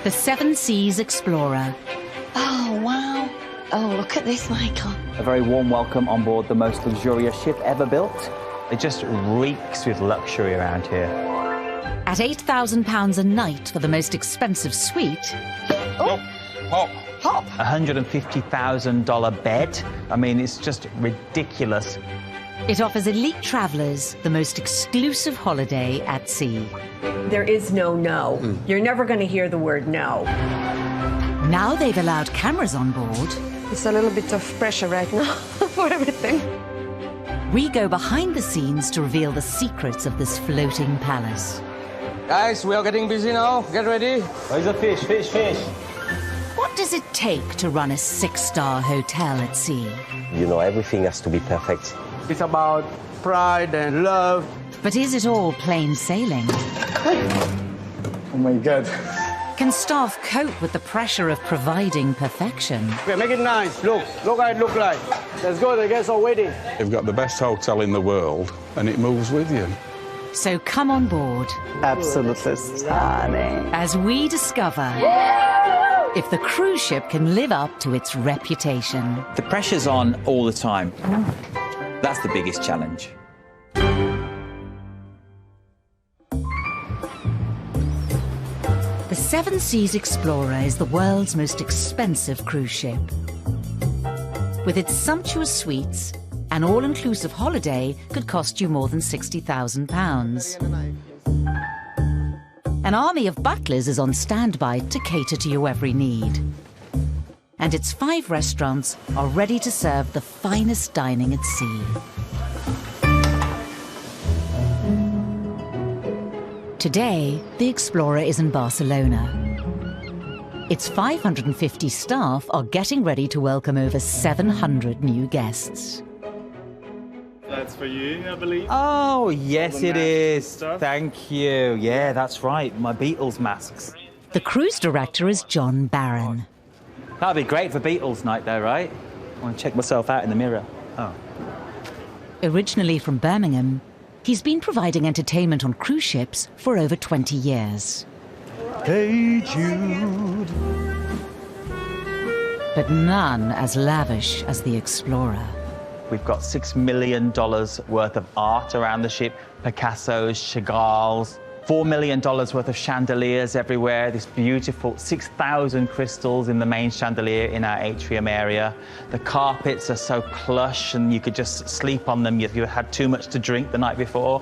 The Seven Seas Explorer. Oh, wow. Oh, look at this, Michael. A very warm welcome on board the most luxurious ship ever built. It just reeks with luxury around here. At £8,000 a night for the most expensive suite. Oh, hop. Hop. $150,000 bed. I mean, it's just ridiculous. It offers elite travellers the most exclusive holiday at sea. There is no no. You're never going to hear the word no. Now they've allowed cameras on board. It's a little bit of pressure right now for everything. We go behind the scenes to reveal the secrets of this floating palace. Guys, we are getting busy now. Get ready. Where's the fish? Fish. What does it take to run a six-star hotel at sea? You know, everything has to be perfect. It's about pride and love. But is it all plain sailing? Oh my God. Can staff cope with the pressure of providing perfection? Okay, make it nice. Look how it look like. Let's go, the guests are waiting. You've got the best hotel in the world, and it moves with you. So come on board Absolutely stunning. as we discover if the cruise ship can live up to its reputation. The pressure's on all the time. That's the biggest challenge. The Seven Seas Explorer is the world's most expensive cruise ship. With its sumptuous suites, an all-inclusive holiday could cost you more than £60,000. An army of butlers is on standby to cater to your every need. And its 5 restaurants are ready to serve the finest dining at sea. Today, the Explorer is in Barcelona. Its 550 staff are getting ready to welcome over 700 new guests. That's for you, I believe. Oh, yes, it is. Stuff. Thank you. Yeah, that's right. My Beatles masks. The cruise director is John Barron. That'd be great for Beatles night, though, right? I want to check myself out in the mirror. Oh. Originally from Birmingham, he's been providing entertainment on cruise ships for over 20 years. Hey, Jude. But none as lavish as the Explorer. We've got $6 million worth of art around the ship. Picasso's, Chagall's. $4 million worth of chandeliers everywhere. This beautiful 6,000 crystals in the main chandelier in our atrium area. The carpets are so plush and you could just sleep on them if you had too much to drink the night before.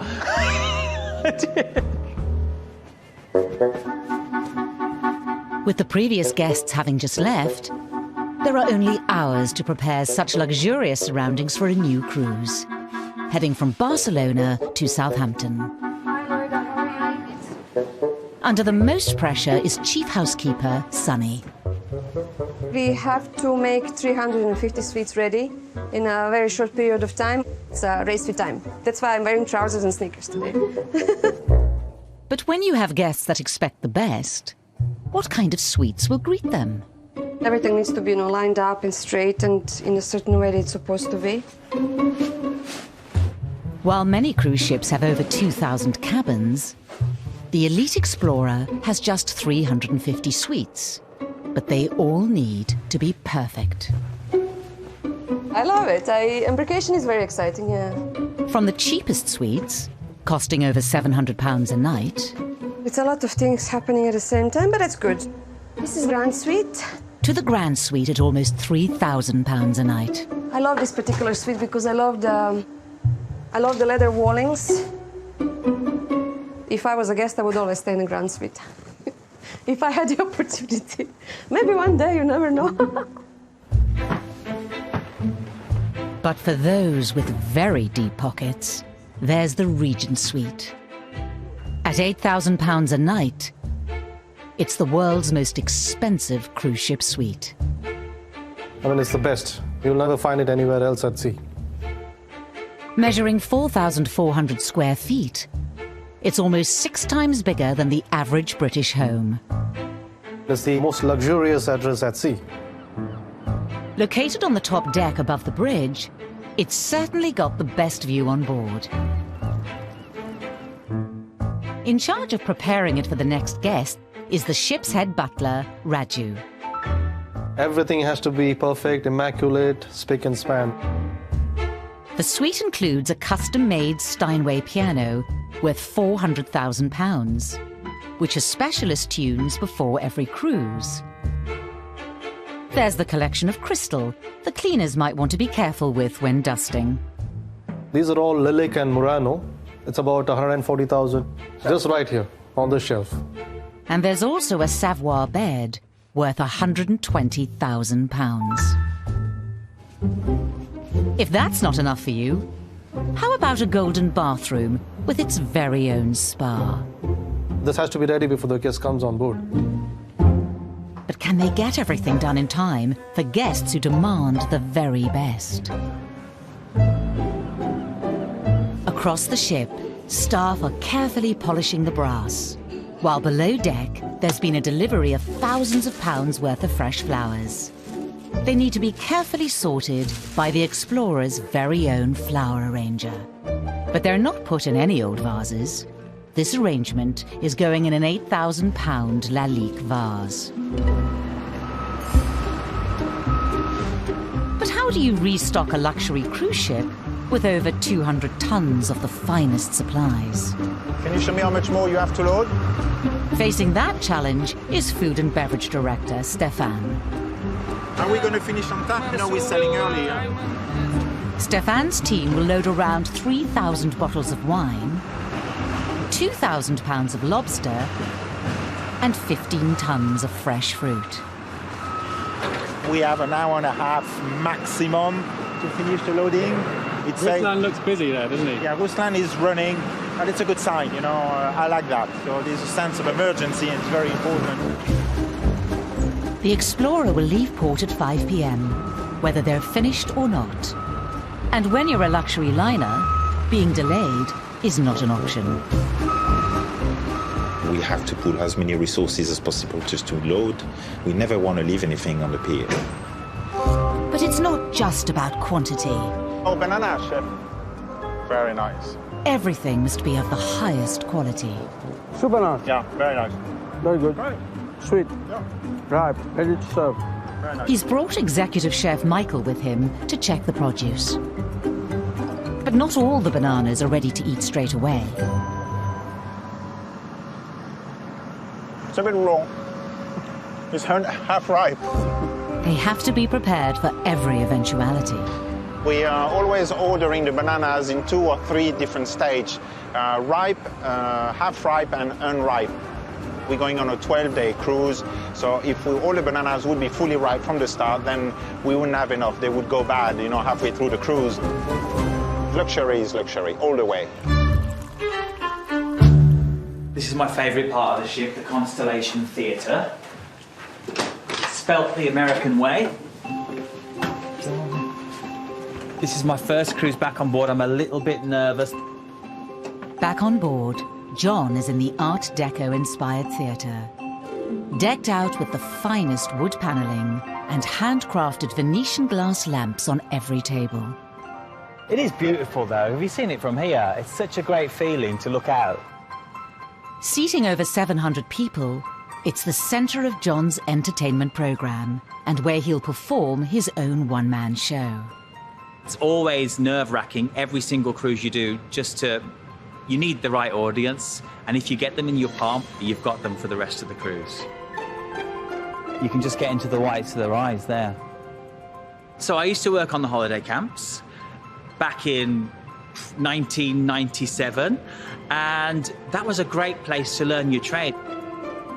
With the previous guests having just left, there are only hours to prepare such luxurious surroundings for a new cruise, heading from Barcelona to Southampton. Under the most pressure is Chief Housekeeper Sunny. We have to make 350 suites ready in a very short period of time. It's a race with time. That's why I'm wearing trousers and sneakers today. But when you have guests that expect the best, what kind of suites will greet them? Everything needs to be, lined up and straight and in a certain way that it's supposed to be. While many cruise ships have over 2,000 cabins, the Elite Explorer has just 350 suites, but they all need to be perfect. I love it. Embarkation is very exciting, yeah. From the cheapest suites, costing over £700 a night, It's a lot of things happening at the same time, but it's good. This is Grand Suite. to the Grand Suite at almost £3,000 a night. I love this particular suite because I love the leather wallings. If I was a guest, I would always stay in the Grand Suite. If I had the opportunity. Maybe one day, you never know. But for those with very deep pockets, there's the Regent Suite. At £8,000 a night, it's the world's most expensive cruise ship suite. I mean, it's the best. You'll never find it anywhere else at sea. Measuring 4,400 square feet, it's almost 6 times bigger than the average British home. It's the most luxurious address at sea. Located on the top deck above the bridge, it's certainly got the best view on board. In charge of preparing it for the next guest is the ship's head butler, Raju. Everything has to be perfect, immaculate, spick and span. The suite includes a custom-made Steinway piano worth £400,000, which has specialist tunes before every cruise. There's the collection of crystal the cleaners might want to be careful with when dusting. These are all Lilic and Murano. It's about 140,000, just right here on the shelf. And there's also a Savoy bed worth £120,000. If that's not enough for you, how about a golden bathroom with its very own spa? This has to be ready before the guest comes on board. But can they get everything done in time for guests who demand the very best? Across the ship, staff are carefully polishing the brass, while below deck, there's been a delivery of thousands of pounds worth of fresh flowers. They need to be carefully sorted by the Explorer's very own flower arranger. But they're not put in any old vases. This arrangement is going in an £8,000 Lalique vase. But how do you restock a luxury cruise ship with over 200 tons of the finest supplies? Can you show me how much more you have to load? Facing that challenge is Food and Beverage Director Stéphane. Are we going to finish on time? You know, we're selling early. Stéphane's team will load around 3,000 bottles of wine, 2,000 pounds of lobster, and 15 tons of fresh fruit. We have an hour and a half maximum to finish the loading. Ruslan looks busy there, doesn't he? Yeah, Ruslan is running, and it's a good sign, you know. I like that. So there's a sense of emergency, and it's very important. The Explorer will leave port at 5 p.m, whether they're finished or not. And when you're a luxury liner, being delayed is not an option. We have to put as many resources as possible just to load. We never want to leave anything on the pier. But it's not just about quantity. Oh, banana, chef. Very nice. Everything must be of the highest quality. Super nice. Yeah, very nice. Very good. Right. Sweet. Yeah. Ripe. Ready to serve. Very nice. He's brought executive chef Michael with him to check the produce. But not all the bananas are ready to eat straight away. It's a bit raw. It's half ripe. They have to be prepared for every eventuality. We are always ordering the bananas in 2 or 3 different stages, ripe, half ripe and unripe. We're going on a 12-day cruise, so if all the bananas would be fully ripe from the start, then we wouldn't have enough. They would go bad, you know, halfway through the cruise. Luxury is luxury, all the way. This is my favourite part of the ship, the Constellation Theatre. Spelt the American way. This is my first cruise back on board. I'm a little bit nervous. Back on board, John is in the Art Deco-inspired theatre. Decked out with the finest wood panelling and handcrafted Venetian glass lamps on every table. It is beautiful, though. Have you seen it from here? It's such a great feeling to look out. Seating over 700 people, it's the centre of John's entertainment programme and where he'll perform his own one-man show. It's always nerve-wracking, every single cruise you do, you need the right audience, and if you get them in your palm, you've got them for the rest of the cruise. You can just get into the whites of their eyes there. So I used to work on the holiday camps back in 1997, and that was a great place to learn your trade.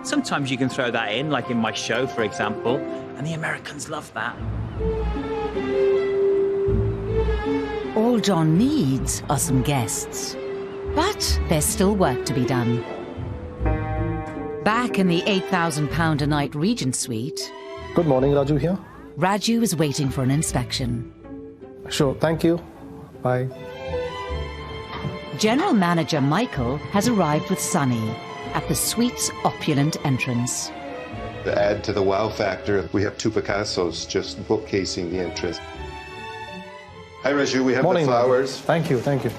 Sometimes you can throw that in, like in my show, for example, and the Americans love that. All John needs are some guests. But there's still work to be done. Back in the £8,000 a night Regent Suite... Good morning, Raju here. Raju is waiting for an inspection. Sure, thank you. Bye. General Manager Michael has arrived with Sunny at the suite's opulent entrance. To add to the wow factor, we have 2 Picassos just bookcasing the entrance. Hi, Raju, we have Morning, the flowers. Thank you, thank you.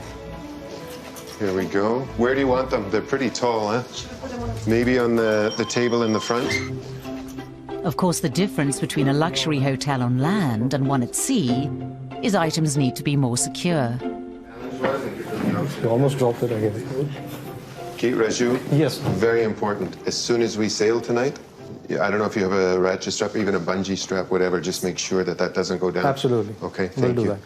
Here we go. Where do you want them? They're pretty tall, huh? Maybe on the table in the front? Of course, the difference between a luxury hotel on land and one at sea is items need to be more secure. You almost dropped it again. Kate Raju? Yes. Very important. As soon as we sail tonight, I don't know if you have a ratchet strap or even a bungee strap, whatever, just make sure that that doesn't go down. Absolutely. Okay, thank you.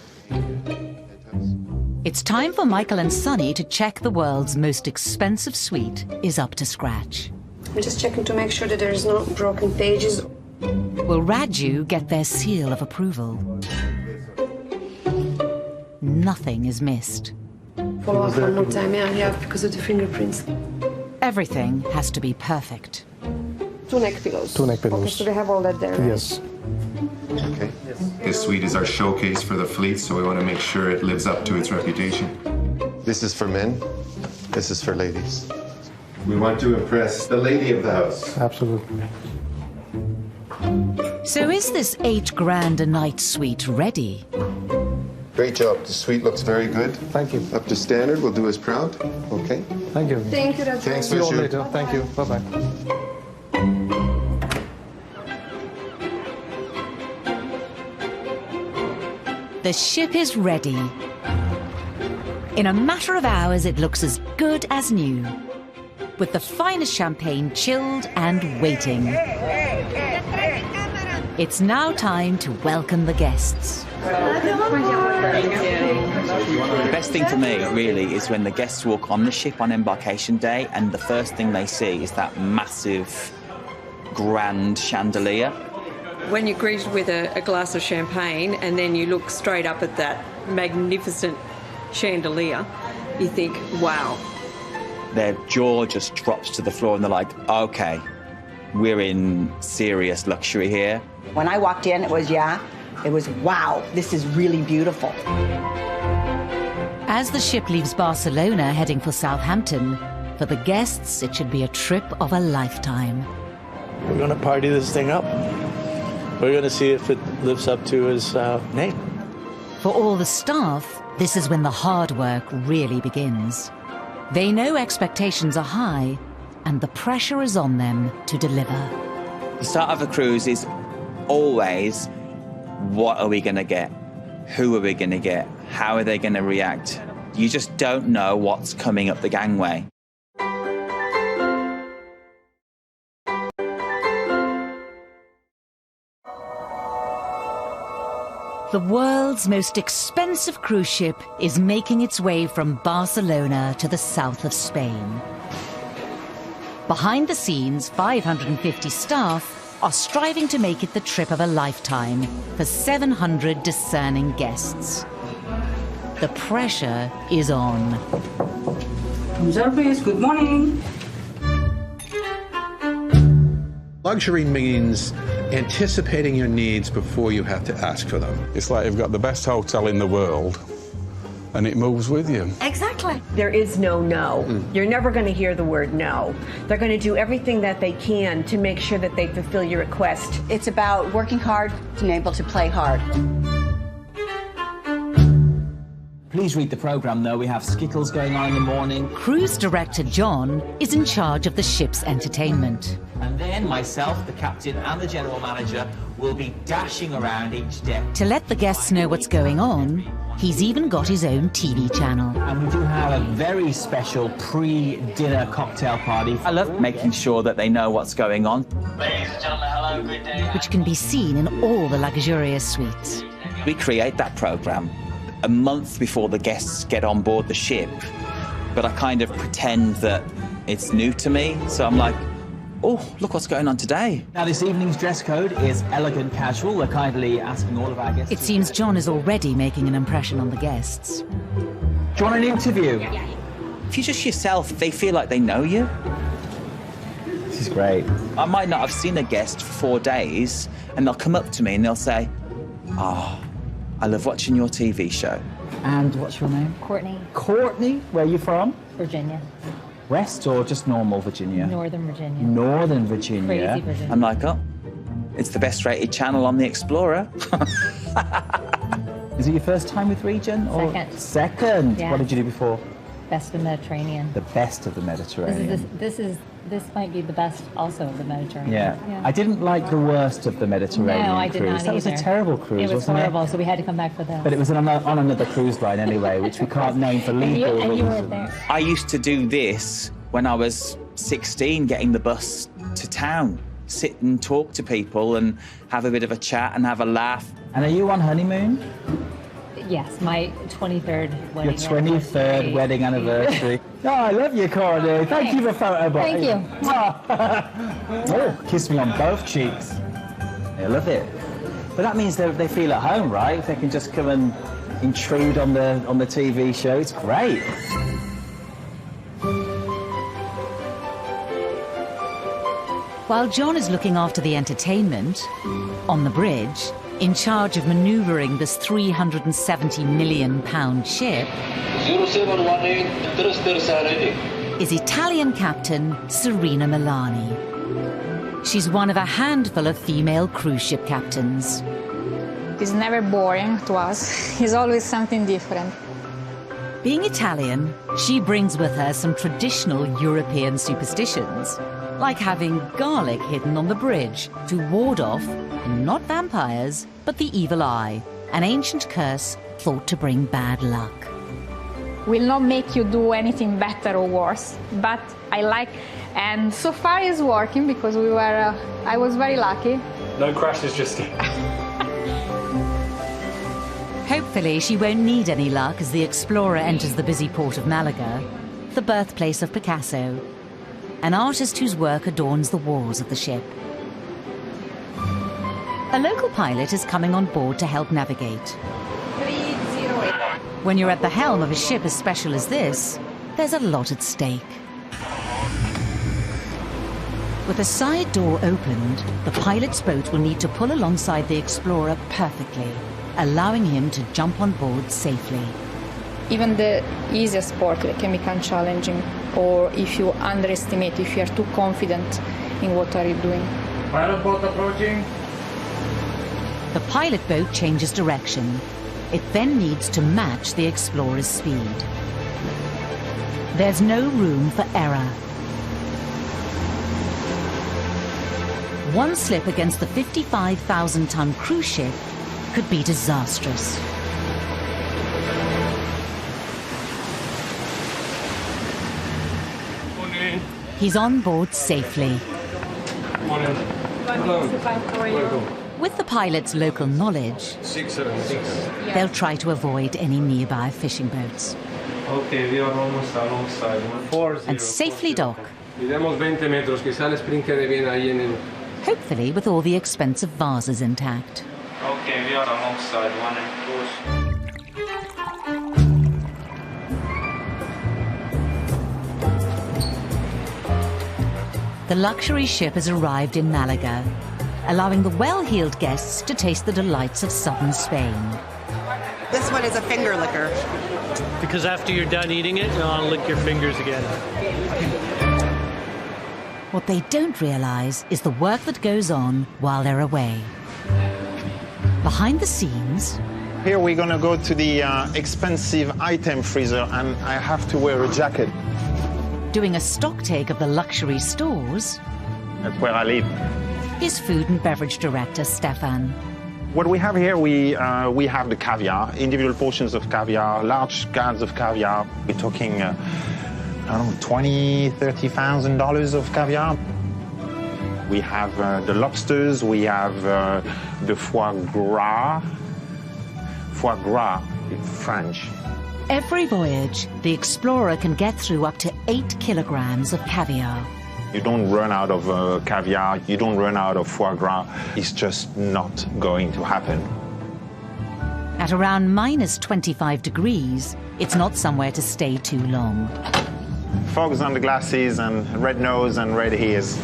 It's time for Michael and Sunny to check the world's most expensive suite is up to scratch. I'm just checking to make sure that there's no broken pages. Will Raju get their seal of approval? Nothing is missed. Follow up one more time, yeah, because of the fingerprints. Everything has to be perfect. 2 neck pillows. 2 neck pillows. Okay, so they have all that there, right? Yes. Okay. This suite is our showcase for the fleet, so we want to make sure it lives up to its reputation. This is for men. This is for ladies. We want to impress the lady of the house. Absolutely. So is this $8,000 a night suite ready? Great job. The suite looks very good. Thank you. Up to standard. We'll do us proud. Okay. Thank you. Thank you, Raju. Thanks, See you all Raju. later. Thank you. Bye-bye. The ship is ready. In a matter of hours, it looks as good as new, with the finest champagne chilled and waiting. It's now time to welcome the guests. The best thing for me, really, is when the guests walk on the ship on embarkation day and the first thing they see is that massive, grand chandelier. When you're greeted with a glass of champagne and then you look straight up at that magnificent chandelier, you think, wow. Their jaw just drops to the floor and they're like, okay, we're in serious luxury here. When I walked in, it was wow, this is really beautiful. As the ship leaves Barcelona heading for Southampton, for the guests, it should be a trip of a lifetime. We're going to party this thing up. We're going to see if it lives up to his name. For all the staff, this is when the hard work really begins. They know expectations are high, and the pressure is on them to deliver. The start of a cruise is always, what are we going to get? Who are we going to get? How are they going to react? You just don't know what's coming up the gangway. The world's most expensive cruise ship is making its way from Barcelona to the south of Spain. Behind the scenes, 550 staff are striving to make it the trip of a lifetime for 700 discerning guests. The pressure is on. Room service, good morning. Luxury means anticipating your needs before you have to ask for them. It's like you've got the best hotel in the world and it moves with you. Exactly. There is no no. You're never going to hear the word no. They're going to do everything that they can to make sure that they fulfill your request. It's about working hard and being able to play hard. Please read the programme, though. We have Skittles going on in the morning. Cruise director John is in charge of the ship's entertainment. And then myself, the captain, and the general manager will be dashing around each deck. To let the guests know what's going on, he's even got his own TV channel. And we do have a very special pre-dinner cocktail party. I love making sure that they know what's going on. Ladies and gentlemen, hello, good day. Which can be seen in all the luxurious suites. We create that programme a month before the guests get on board the ship, but I kind of pretend that it's new to me. So I'm like, oh, look what's going on today. Now, this evening's dress code is elegant casual. We're kindly asking all of our guests. It seems John is already making an impression on the guests. Do you want an interview? If you're just yourself, they feel like they know you. This is great. I might not have seen a guest for 4 days, and they'll come up to me and they'll say, oh, I love watching your TV show. And what's your name? Courtney. Courtney? Where are you from? Virginia. West or just normal Virginia? Northern Virginia. Northern Virginia. Crazy Virginia. I'm like, oh, it's the best rated channel on the Explorer. Is it your first time with Regent? Or? Second. Second? Yeah. What did you do before? Best of the Mediterranean. The best of the Mediterranean. This might be the best also of the Mediterranean. Yeah. I didn't like the worst of the Mediterranean No, I did cruise. not That was a either. terrible cruise, It was wasn't horrible, so we had to come back for that. But it was on another cruise line anyway, which we can't name for legal and you were reasons. there. I used to do this when I was 16, getting the bus to town, sit and talk to people and have a bit of a chat and have a laugh. And are you on honeymoon? Yes, my 23rd wedding. Your 23rd wedding anniversary. Oh, I love you, Courtney. Thank you for photo bot. Thank you. Oh, kiss me on both cheeks. I love it. But that means they feel at home, right? If they can just come and intrude on the TV show, it's great. While John is looking after the entertainment, on the bridge, in charge of manoeuvring this £370 million ship, 0718, thrusters are ready. is Italian captain Serena Milani. She's one of a handful of female cruise ship captains. It's never boring to us. It's always something different. Being Italian, she brings with her some traditional European superstitions, like having garlic hidden on the bridge to ward off, not vampires, but the evil eye, an ancient curse thought to bring bad luck. Will not make you do anything better or worse, but I like, and so far it's working because I was very lucky. No crashes just yet. Hopefully she won't need any luck as the Explorer enters the busy port of Malaga, the birthplace of Picasso, an artist whose work adorns the walls of the ship. A local pilot is coming on board to help navigate. 308. When you're at the helm of a ship as special as this, there's a lot at stake. With the side door opened, the pilot's boat will need to pull alongside the Explorer perfectly, allowing him to jump on board safely. Even the easiest sport can become challenging, or if you underestimate, if you are too confident in what are you doing. Pilot boat approaching. The pilot boat changes direction. It then needs to match the Explorer's speed. There's no room for error. One slip against the 55,000-ton cruise ship could be disastrous. Morning. He's on board safely. Morning. Hello. With the pilot's local knowledge, 676. they'll try to avoid any nearby fishing boats Okay, we are almost alongside. 40. and safely dock, Miremos 20 metros, quizá el sprint quede bien ahí en el... hopefully with all the expensive vases intact. Okay, we are alongside, 1 and close. The luxury ship has arrived in Malaga, allowing the well-heeled guests to taste the delights of southern Spain. This one is a finger licker. Because after you're done eating it, you'll lick your fingers again. What they don't realize is the work that goes on while they're away. Behind the scenes, Here we're gonna go to the expensive item freezer and I have to wear a jacket. doing a stocktake of the luxury stores, That's where I live. is food and beverage director Stefan. What we have here, we have the caviar, individual portions of caviar, large cans of caviar. We're talking, I don't know, $20,000, $30,000 of caviar. We have the lobsters, we have the foie gras. Foie gras, it's French. Every voyage, the Explorer can get through up to 8 kilograms of caviar. You don't run out of caviar, you don't run out of foie gras. It's just not going to happen. At around minus 25 degrees, it's not somewhere to stay too long. Fogs on the glasses and red nose and red ears.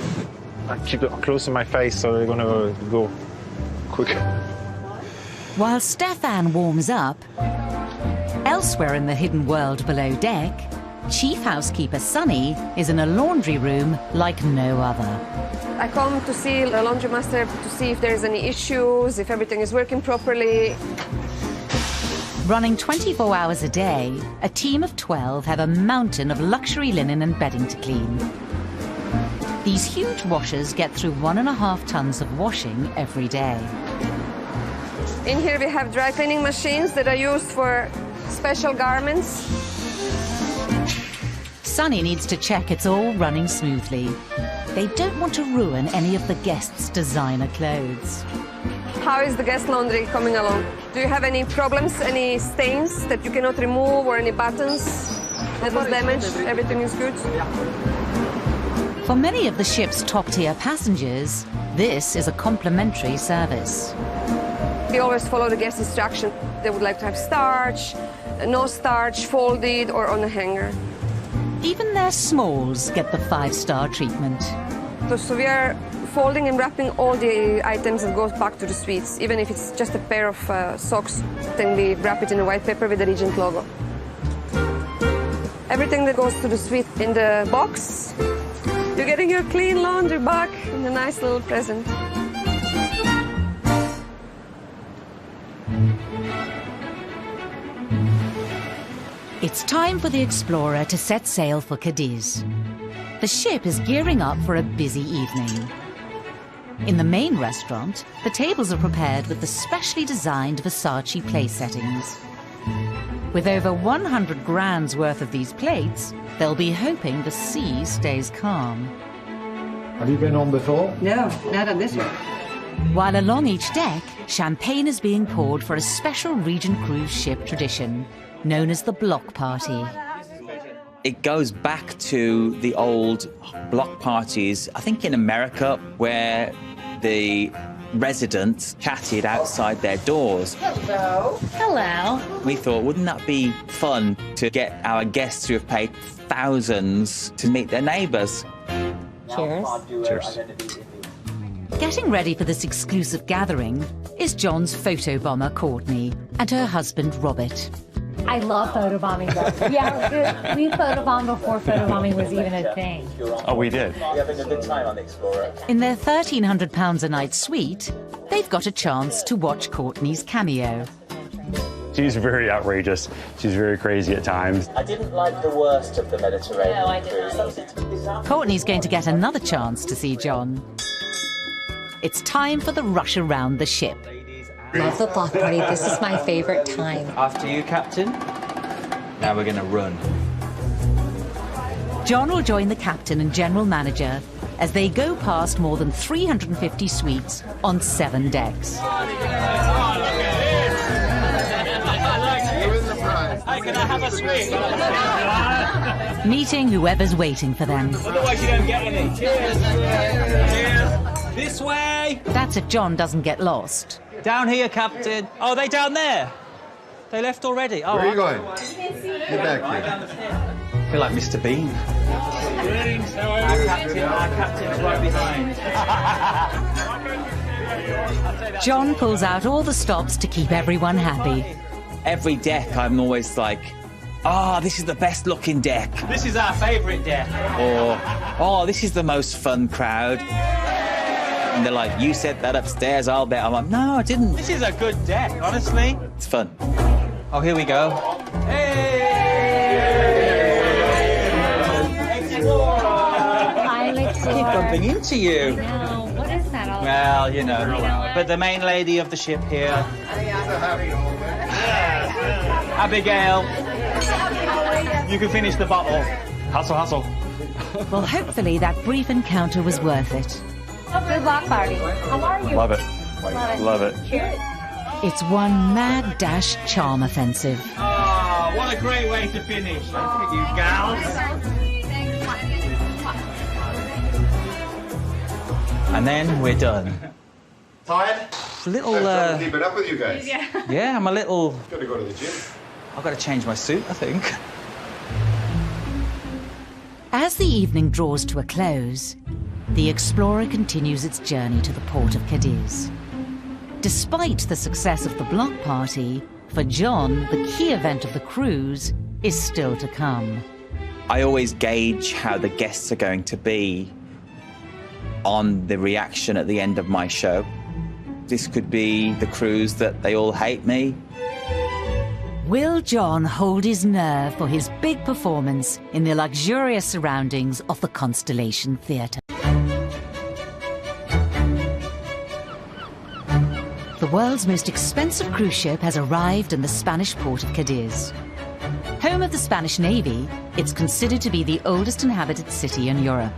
I keep it close to my face so they're gonna go quick. While Stefan warms up, elsewhere in the hidden world below deck, Chief Housekeeper Sunny is in a laundry room like no other. I come to see the laundry master to see if there's any issues, if everything is working properly. Running 24 hours a day, a team of 12 have a mountain of luxury linen and bedding to clean. These huge washers get through 1.5 tons of washing every day. In here we have dry cleaning machines that are used for special garments. Sunny needs to check it's all running smoothly. They don't want to ruin any of the guests' designer clothes. How is the guest laundry coming along? Do you have any problems, any stains that you cannot remove, or any buttons that was damaged? Everything is good? For many of the ship's top-tier passengers, this is a complimentary service. We always follow the guest instruction. They would like to have starch, no starch, folded or on a hanger. Even their smalls get the 5-star treatment. So we are folding and wrapping all the items that goes back to the suites. Even if it's just a pair of socks, then we wrap it in a white paper with the Regent logo. Everything that goes to the suite in the box, you're getting your clean laundry back in a nice little present. It's time for the Explorer to set sail for Cadiz. The ship is gearing up for a busy evening. In the main restaurant, the tables are prepared with the specially designed Versace place settings. With over 100 grand's worth of these plates, they'll be hoping the sea stays calm. Have you been on before? No, not on this one. While along each deck, champagne is being poured for a special Regent cruise ship tradition, known as the block party. It goes back to the old block parties, I think in America, where the residents chatted outside their doors. Hello. Hello. We thought, wouldn't that be fun to get our guests who have paid thousands to meet their neighbours? Cheers. Cheers. Getting ready for this exclusive gathering is John's photobomber, Courtney, and her husband, Robert. I love photobombing. Yeah, we photobombed before photobombing was even a thing. Oh, we did? We're having a good time on the Explorer. In their £1,300 a night suite, they've got a chance to watch Courtney's cameo. She's very outrageous. She's very crazy at times. I didn't like the worst of the Mediterranean. No, I didn't. Courtney's going to get another chance to see John. It's time for the rush around the ship. Love the block party. This is my favorite time. After you, Captain. Now we're going to run. John will join the captain and general manager as they go past more than 350 suites on 7 decks. Hey, can I have a sweet? Meeting whoever's waiting for them. Otherwise you don't get any. Cheers. Cheers. This way. That's if John doesn't get lost. Down here, Captain. Oh, they down there? They left already? Oh, Where are you going? Get back here. I feel like Mr. Bean. Our captain's right behind. John pulls out all the stops to keep everyone happy. Every deck, I'm always like, this is the best looking deck. This is our favourite deck. Or, this is the most fun crowd. And they're like, you said that upstairs, I'll bet. I'm like, no, I didn't. This is a good deck, honestly. It's fun. Oh, here we go. Hey! I keep bumping into you. No, what is that all Well, you know. But the main lady of the ship here. Abigail. You can finish the bottle. Hustle, hustle. Well, hopefully that brief encounter was worth it. Good block party. How are you? Love it. Love it. Cheers. It's one mad dash charm offensive. Oh, what a great way to finish. Look at you gals. And then we're done. Tired? Little, I'm keep it up with you guys. Yeah, I'm a little... Got to go to the gym. I've got to change my suit, I think. As the evening draws to a close, the Explorer continues its journey to the port of Cadiz. Despite the success of the block party, for John, the key event of the cruise is still to come. I always gauge how the guests are going to be on the reaction at the end of my show. This could be the cruise that they all hate me. Will John hold his nerve for his big performance in the luxurious surroundings of the Constellation Theatre? The world's most expensive cruise ship has arrived in the Spanish port of Cadiz. Home of the Spanish Navy, it's considered to be the oldest inhabited city in Europe.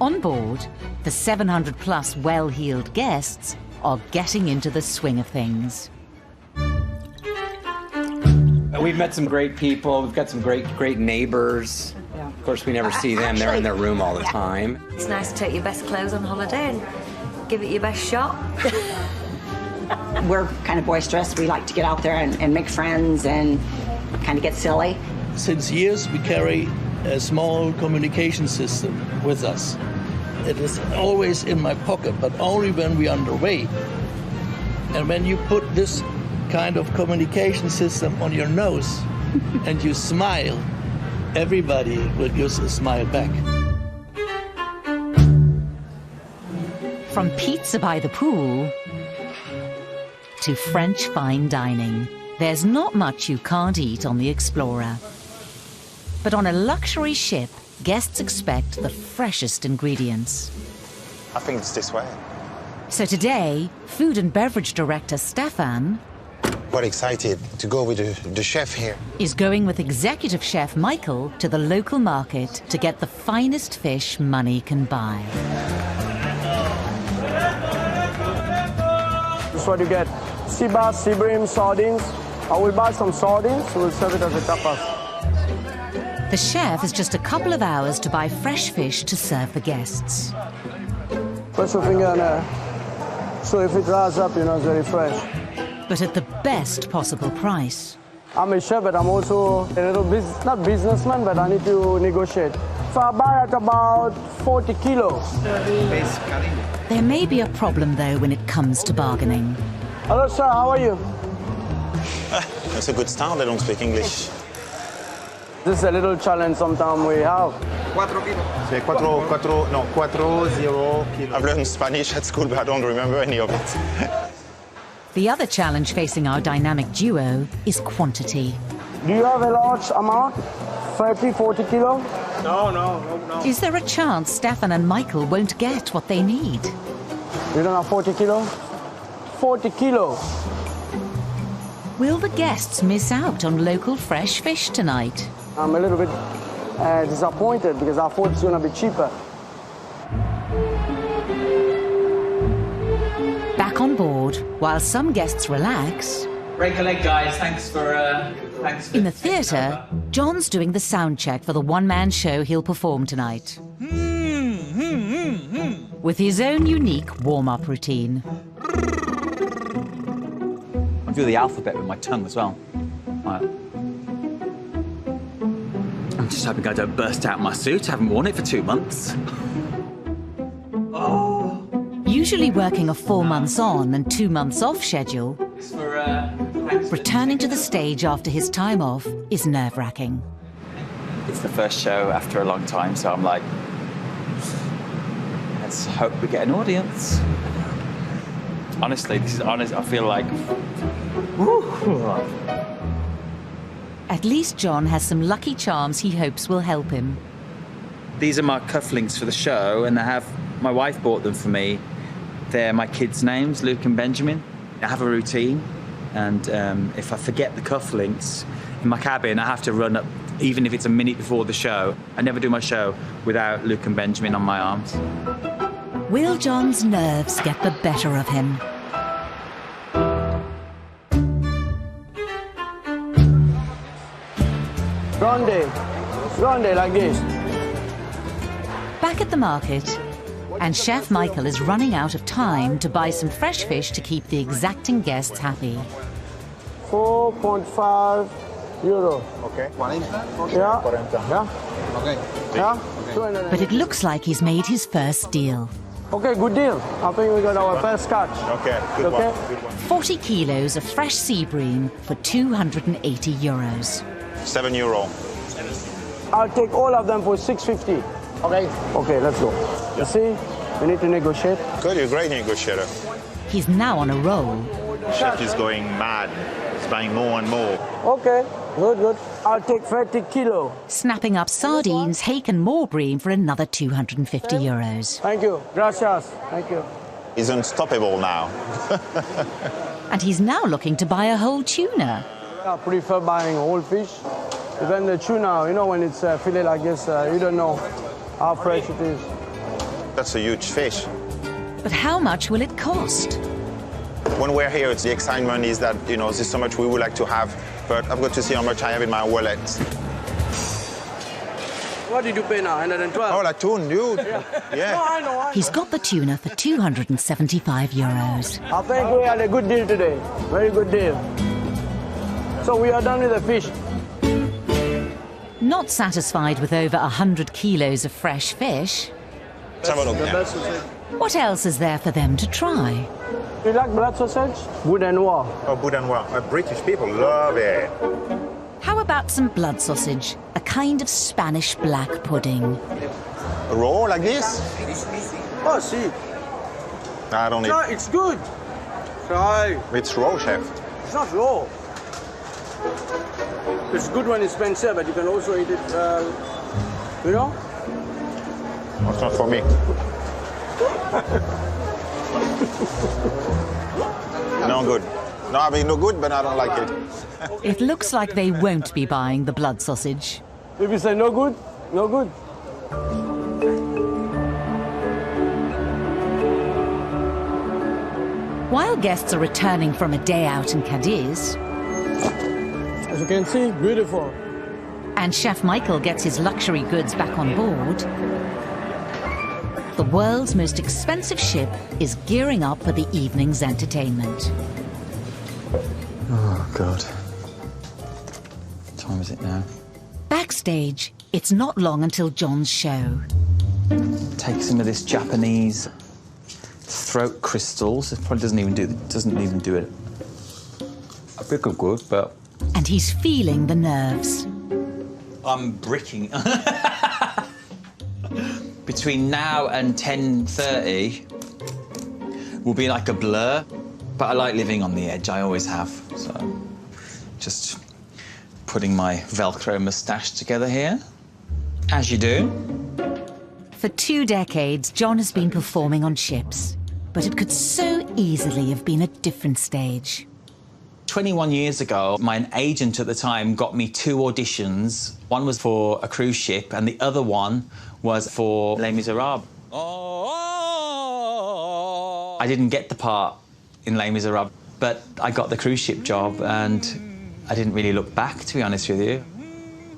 On board, the 700-plus well-heeled guests are getting into the swing of things. We've met some great people. We've got some great neighbors. Yeah. Of course, we never see them. They're in their room all the time. It's nice to take your best clothes on holiday and give it your best shot. We're kind of boisterous. We like to get out there and make friends and kind of get silly. Since years, we carry a small communication system with us. It is always in my pocket, but only when we're underway. And when you put this kind of communication system on your nose and you smile, everybody will give a smile back. From pizza by the pool to French fine dining, there's not much you can't eat on the Explorer. But on a luxury ship, guests expect the freshest ingredients. I think it's this way. So today, food and beverage director Stefan Quite excited to go with the chef here. is going with executive chef Michael to the local market to get the finest fish money can buy. This is what you get. Sea bass, sea bream, sardines. I will buy some sardines, we'll serve it as a tapas. The chef has just a couple of hours to buy fresh fish to serve the guests. Put your finger in there. So if it dries up, you know, it's very fresh. But at the best possible price. I'm a chef, but I'm also a little not businessman, but I need to negotiate. So I buy at about 40 kilos. There may be a problem, though, when it comes to bargaining. Hello, sir, how are you? That's a good start, they don't speak English. This is a little challenge sometimes we have. 4 0 kilos. I've learned Spanish at school, but I don't remember any of it. The other challenge facing our dynamic duo is quantity. Do you have a large amount? 30, 40 kilo? No. Is there a chance Stefan and Michael won't get what they need? You don't have 40 kilo? 40 kilo. Will the guests miss out on local fresh fish tonight? I'm a little bit disappointed because I thought it's going to be cheaper. Back on board, while some guests relax, Break a leg, guys. Thanks for in the theatre, John's doing the sound check for the one-man show he'll perform tonight. With his own unique warm-up routine. I do the alphabet with my tongue as well. Right. I'm just hoping I don't burst out my suit. I haven't worn it for 2 months. Usually working a 4 months on and 2 months off schedule, returning to the stage after his time off is nerve-wracking. It's the first show after a long time, so I'm like, let's hope we get an audience. Honestly, this is honest. I feel like... At least John has some lucky charms he hopes will help him. These are my cufflinks for the show, and my wife bought them for me. They're my kids' names, Luke and Benjamin. I have a routine, and if I forget the cufflinks in my cabin, I have to run up, even if it's a minute before the show. I never do my show without Luke and Benjamin on my arms. Will John's nerves get the better of him? Grande, like this. Back at the market, and Chef Michael is running out of time to buy some fresh fish to keep the exacting guests happy. 4.5 euro. Okay. Yeah. Okay. Yeah. But it looks like he's made his first deal. Okay, good deal. I think we got our first catch. Okay, good one. 40 kilos of fresh sea bream for 280 euros. 7 euro. I'll take all of them for 650. Okay. Okay, let's go. You see, we need to negotiate. Good, you're a great negotiator. He's now on a roll. Chef is going mad. He's buying more and more. Okay, good, good. I'll take 30 kilo. Snapping up sardines, hake and more bream for another €250. Thank you. Gracias. Thank you. He's unstoppable now. And he's now looking to buy a whole tuna. I prefer buying whole fish. Even the tuna, you know, when it's a fillet like this, you don't know how fresh it is. That's a huge fish. But how much will it cost? When we're here, it's the excitement is that, you know, this is so much we would like to have, but I've got to see how much I have in my wallet. What did you pay now? 112? Oh, la tune, dude. Yeah. No, I know. He's got the tuna for €275. I think we had a good deal today. Very good deal. So we are done with the fish. Not satisfied with over 100 kilos of fresh fish, Let's have a look now. what else is there for them to try? You like blood sausage? Boudin noir. Oh, boudin noir. British people love it. How about some blood sausage, a kind of Spanish black pudding? Raw like this? Oh, see. I don't need. Try, it's good. Try. It's raw, chef. It's not raw. It's good when it's Spencer, but you can also eat it, you know? It's not for me. No good. No, I mean, no good, but I don't like it. It looks like they won't be buying the blood sausage. If you say no good, no good. While guests are returning from a day out in Cadiz, as you can see, beautiful. And Chef Michael gets his luxury goods back on board, the world's most expensive ship is gearing up for the evening's entertainment. Oh, God. What time is it now? Backstage, it's not long until John's show. Take some of this Japanese throat crystals. It probably doesn't even do it. I think I'm good, but... And he's feeling the nerves. I'm bricking. Between now and 10:30 will be like a blur, but I like living on the edge. I always have. So just putting my Velcro moustache together here, as you do. For 2 decades, John has been performing on ships, but it could so easily have been a different stage. 21 years ago, my agent at the time got me 2 auditions. One was for a cruise ship, and the other one was for Les Miserables. I didn't get the part in Les Miserables, but I got the cruise ship job, and I didn't really look back, to be honest with you.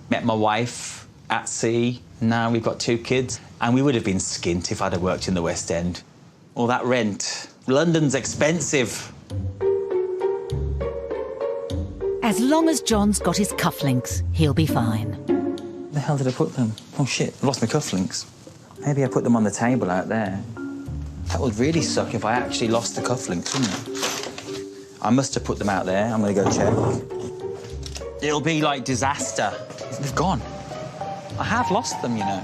Met my wife at sea. Now we've got 2 kids, and we would have been skint if I'd have worked in the West End. All that rent. London's expensive. As long as John's got his cufflinks, he'll be fine. Where the hell did I put them? Oh, shit, I've lost my cufflinks. Maybe I put them on the table out there. That would really suck if I actually lost the cufflinks, wouldn't it? I must have put them out there. I'm going to go check. It'll be like disaster. They've gone. I have lost them, you know.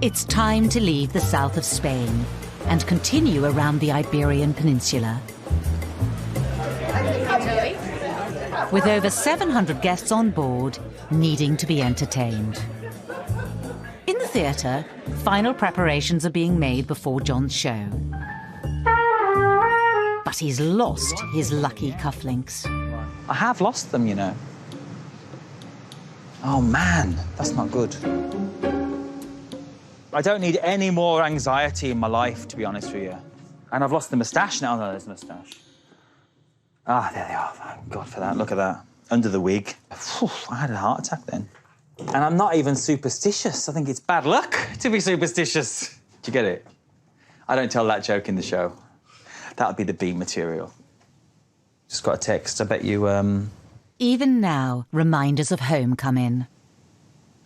It's time to leave the south of Spain and continue around the Iberian Peninsula. With over 700 guests on board, needing to be entertained. In the theatre, final preparations are being made before John's show. But he's lost his lucky cufflinks. I have lost them, you know. Oh, man, that's not good. I don't need any more anxiety in my life, to be honest with you. And I've lost the moustache now. No, there's a moustache. Ah, there they are. Thank God for that. Look at that. Under the wig. Whew, I had a heart attack then. And I'm not even superstitious. I think it's bad luck to be superstitious. Do you get it? I don't tell that joke in the show. That'll be the B material. Just got a text. I bet you, Even now, reminders of home come in.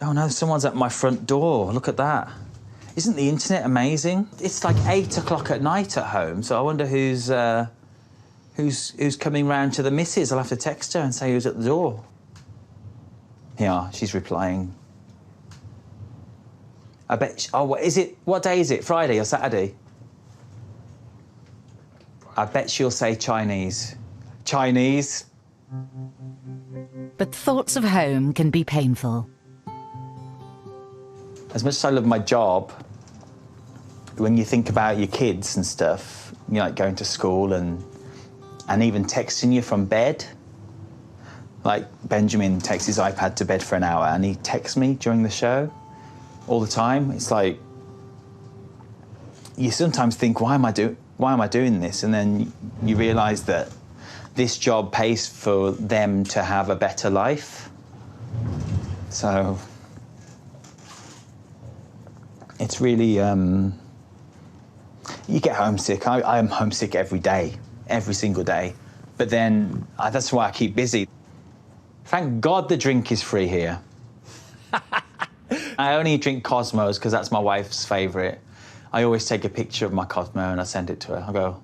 Oh, no, someone's at my front door. Look at that. Isn't the internet amazing? It's like 8 o'clock at night at home, so I wonder who's coming round to the missus. I'll have to text her and say who's at the door. Yeah, she's replying. I bet... Oh, what is it? What day is it? Friday or Saturday? I bet she'll say Chinese. Chinese. But thoughts of home can be painful. As much as I love my job, when you think about your kids and stuff, you know, like going to school and even texting you from bed. Like Benjamin takes his iPad to bed for an hour and he texts me during the show all the time. It's like, you sometimes think, why am I doing this? And then you realise that this job pays for them to have a better life. So it's really, you get homesick. I am homesick every day, every single day. But then that's why I keep busy. Thank God the drink is free here. I only drink Cosmos because that's my wife's favourite. I always take a picture of my Cosmo and I send it to her. I go,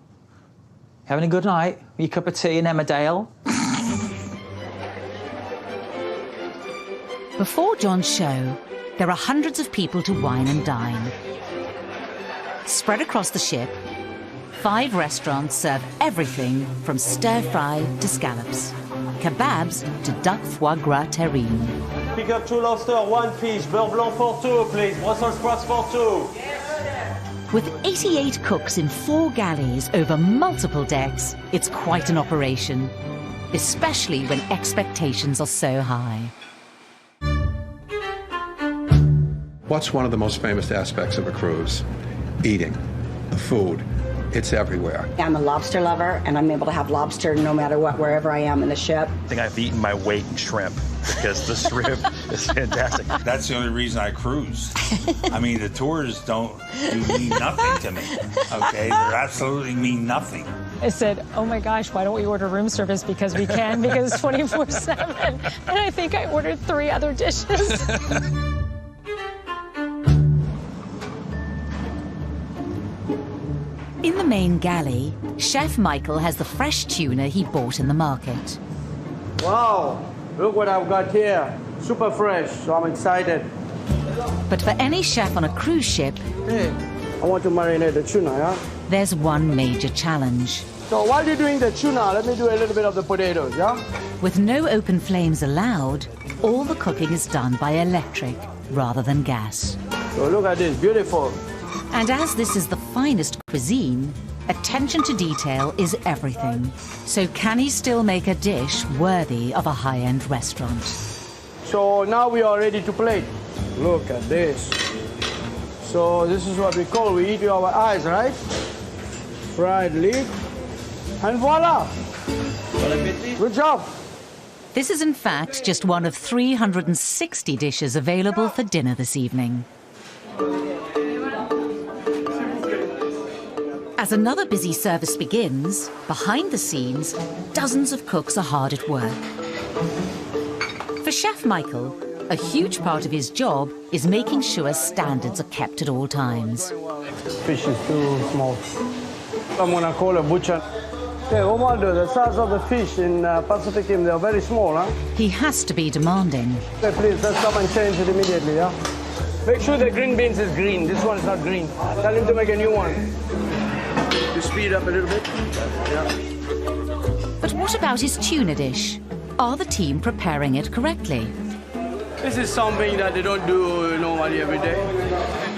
having a good night? Your cup of tea in Emmerdale? Before John's show, there are hundreds of people to wine and dine. Spread across the ship, 5 restaurants serve everything from stir-fry to scallops, kebabs to duck foie gras terrine. Pick up 2 lobster, 1 fish, beurre blanc for 2, please. Brussels sprouts for 2. With 88 cooks in 4 galleys over multiple decks, it's quite an operation, especially when expectations are so high. What's one of the most famous aspects of a cruise? Eating, the food. It's everywhere. I'm a lobster lover, and I'm able to have lobster no matter what, wherever I am in the ship. I think I've eaten my weight in shrimp because the shrimp is fantastic. That's the only reason I cruise. I mean, the tours don't mean nothing to me, okay? They absolutely mean nothing. I said, oh my gosh, why don't we order room service? Because we can, because it's 24/7. And I think I ordered 3 other dishes. In the main galley, Chef Michael has the fresh tuna he bought in the market. Wow, look what I've got here. Super fresh, so I'm excited. But for any chef on a cruise ship, hey, I want to marinate the tuna, yeah? There's one major challenge. So while you're doing the tuna, let me do a little bit of the potatoes, yeah? With no open flames allowed, all the cooking is done by electric rather than gas. So look at this, beautiful. And as this is the finest cuisine, attention to detail is everything. So can he still make a dish worthy of a high-end restaurant? So now we are ready to plate. Look at this. So this is what we call, we eat with our eyes, right? Fried leaf. And voila! Good job. This is in fact just one of 360 dishes available for dinner this evening. As another busy service begins, behind the scenes, dozens of cooks are hard at work. For Chef Michael, a huge part of his job is making sure standards are kept at all times. Fish is too small. I'm gonna call a butcher. Okay, Romualdo, the size of the fish in Pacific Rim, they're very small, huh? He has to be demanding. Okay, please, let's come and change it immediately, yeah? Make sure the green beans is green. This one is not green. Tell him to make a new one. To speed up a little bit. Yeah. But what about his tuna dish? Are the team preparing it correctly? This is something that they don't do normally every day.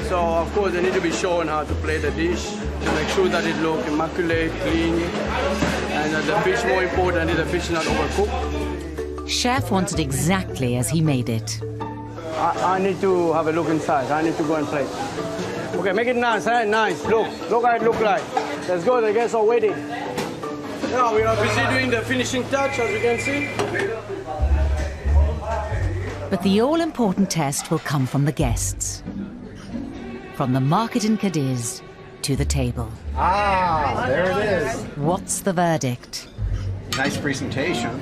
So, of course, they need to be shown how to plate the dish to make sure that it looks immaculate, clean, and that the fish, more important, is the fish not overcooked. Chef wants it exactly as he made it. I need to have a look inside. I need to go and plate. Okay, make it nice, right? Nice. Look how it looks like. Let's go, the guests are waiting. Now we are busy doing the finishing touch, as you can see. But the all-important test will come from the guests. From the market in Cadiz to the table. Ah, there it is. What's the verdict? Nice presentation.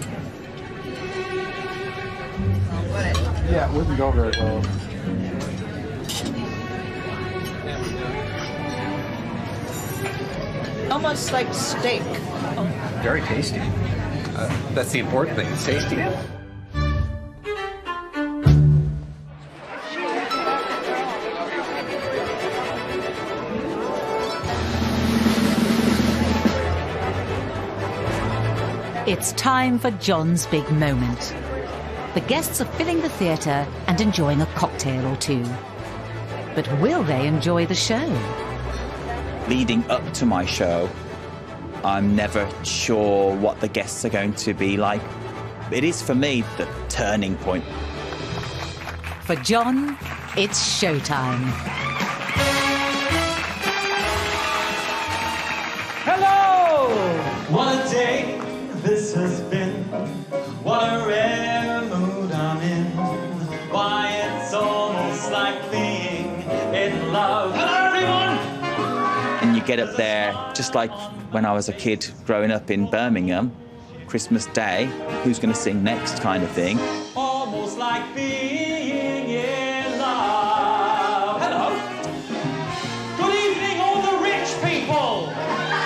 Yeah, it wouldn't go very well. Almost like steak. Very tasty. That's the important thing, it's tasty. It's time for John's big moment. The guests are filling the theatre and enjoying a cocktail or two. But will they enjoy the show? Leading up to my show, I'm never sure what the guests are going to be like. It is, for me, the turning point. For John, it's showtime. Hello! What a day this has been. What a rare mood I'm in. Why, it's almost like being in love. Hello, everyone! And you get up there, just like when I was a kid growing up in Birmingham, Christmas Day, who's going to sing next kind of thing. Almost like being in love. Hello. Good evening, all the rich people.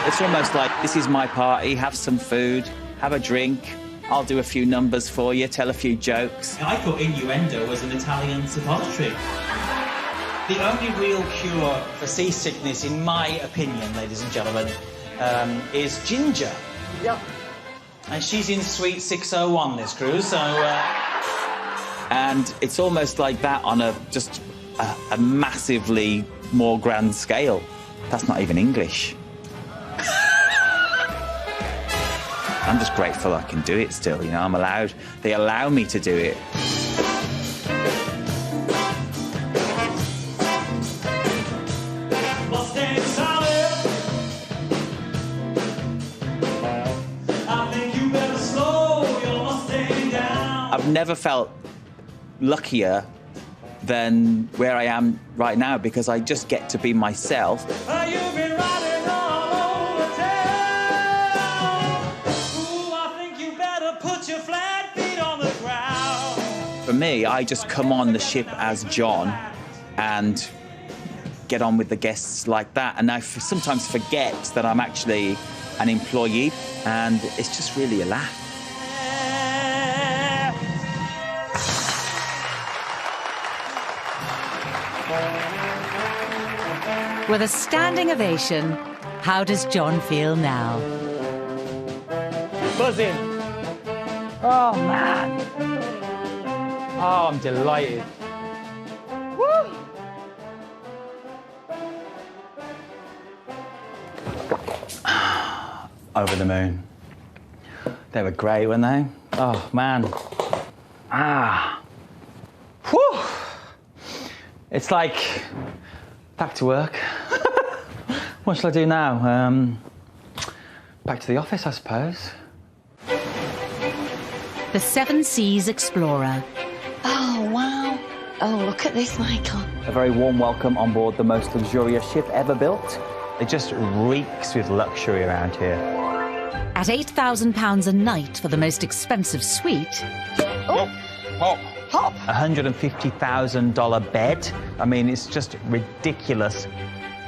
It's almost like, this is my party, have some food, have a drink, I'll do a few numbers for you, tell a few jokes. I thought innuendo was an Italian suppository. The only real cure for seasickness, in my opinion, ladies and gentlemen, is ginger. Yep. And she's in suite 601 this cruise, so... And it's almost like that on a massively more grand scale. That's not even English. I'm just grateful I can do it still, you know, I'm allowed. They allow me to do it. I've never felt luckier than where I am right now because I just get to be myself. You've been riding all over town. Ooh, I think you better put your flat feet on the ground. For me, I just come on the ship as John and get on with the guests like that. And I sometimes forget that I'm actually an employee, and it's just really a laugh. With a standing ovation, how does John feel now? Buzzing. Oh, man. Oh, I'm delighted. Woo! Over the moon. They were great, weren't they? Oh, man. Whew. It's like back to work. What shall I do now? Back to the office, I suppose. The Seven Seas Explorer. Oh, wow. Oh, look at this, Michael. A very warm welcome on board the most luxurious ship ever built. It just reeks with luxury around here. At £8,000 a night for the most expensive suite. Oh. Hop. Hop. $150,000 bed. I mean, it's just ridiculous.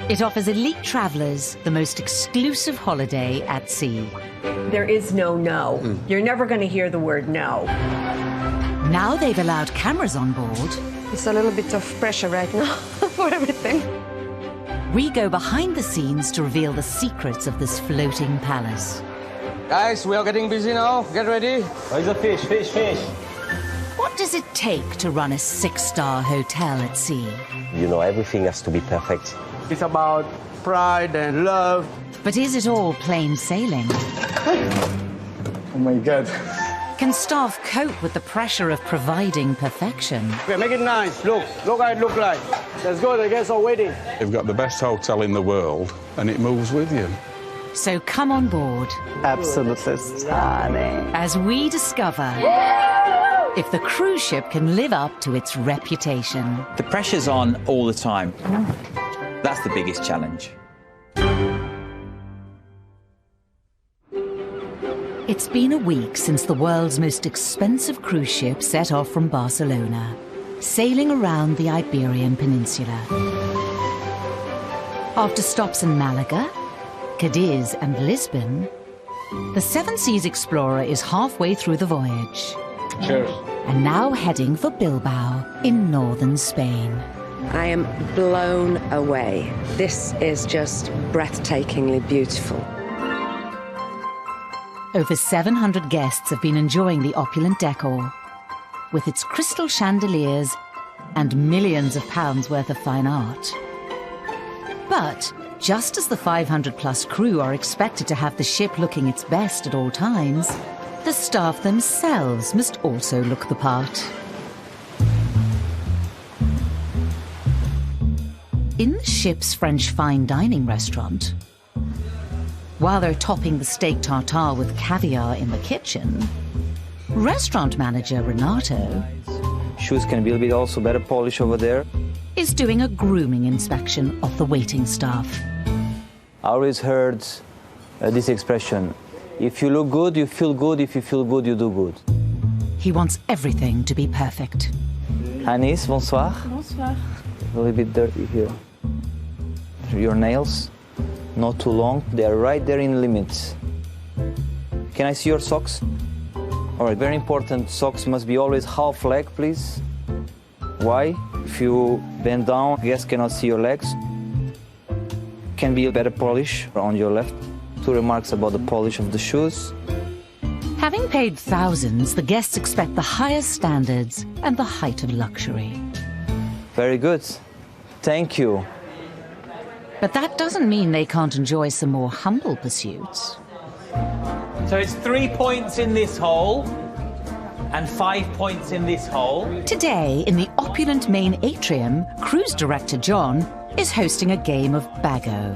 It offers elite travellers the most exclusive holiday at sea. There is no no. You're never going to hear the word no. Now they've allowed cameras on board. It's a little bit of pressure right now for everything. We go behind the scenes to reveal the secrets of this floating palace. Guys, we are getting busy now. Get ready. Where's the fish? Fish, fish. What does it take to run a 6-star hotel at sea? You know, everything has to be perfect. It's about pride and love. But is it all plain sailing? Oh my God. Can staff cope with the pressure of providing perfection? Okay, make it nice. Look how it looks like. Let's go, the guests are waiting. You've got the best hotel in the world, and it moves with you. So come on board. Absolutely stunning. As we discover if the cruise ship can live up to its reputation. The pressure's on all the time. That's the biggest challenge. It's been a week since the world's most expensive cruise ship set off from Barcelona, sailing around the Iberian Peninsula. After stops in Malaga, Cadiz and Lisbon, the Seven Seas Explorer is halfway through the voyage. Cheers. And now heading for Bilbao in northern Spain. I am blown away. This is just breathtakingly beautiful. Over 700 guests have been enjoying the opulent decor, with its crystal chandeliers and millions of pounds worth of fine art. But just as the 500-plus crew are expected to have the ship looking its best at all times, the staff themselves must also look the part. In the ship's French fine dining restaurant, while they're topping the steak tartare with caviar in the kitchen, restaurant manager Renato Shoes can be a bit also better polish over there. Is doing a grooming inspection of the waiting staff. I always heard this expression, if you look good, you feel good. If you feel good, you do good. He wants everything to be perfect. Anis, bonsoir. Bonsoir. A little bit dirty here. Your nails, not too long. They are right there in limits. Can I see your socks? All right, very important. Socks must be always half leg, please. Why? If you bend down, guests cannot see your legs. Can be a better polish on your left. 2 remarks about the polish of the shoes. Having paid thousands, the guests expect the highest standards and the height of luxury. Very good. Thank you. But that doesn't mean they can't enjoy some more humble pursuits. So it's 3 points in this hole and 5 points in this hole. Today, in the opulent main atrium, cruise director John is hosting a game of Bago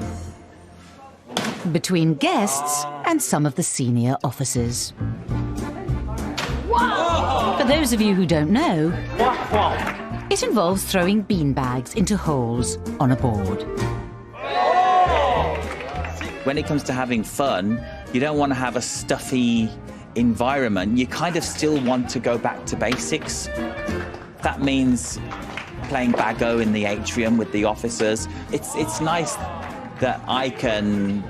between guests and some of the senior officers. For those of you who don't know, it involves throwing beanbags into holes on a board. When it comes to having fun, you don't want to have a stuffy environment. You kind of still want to go back to basics. That means playing Bago in the atrium with the officers. It's nice that I can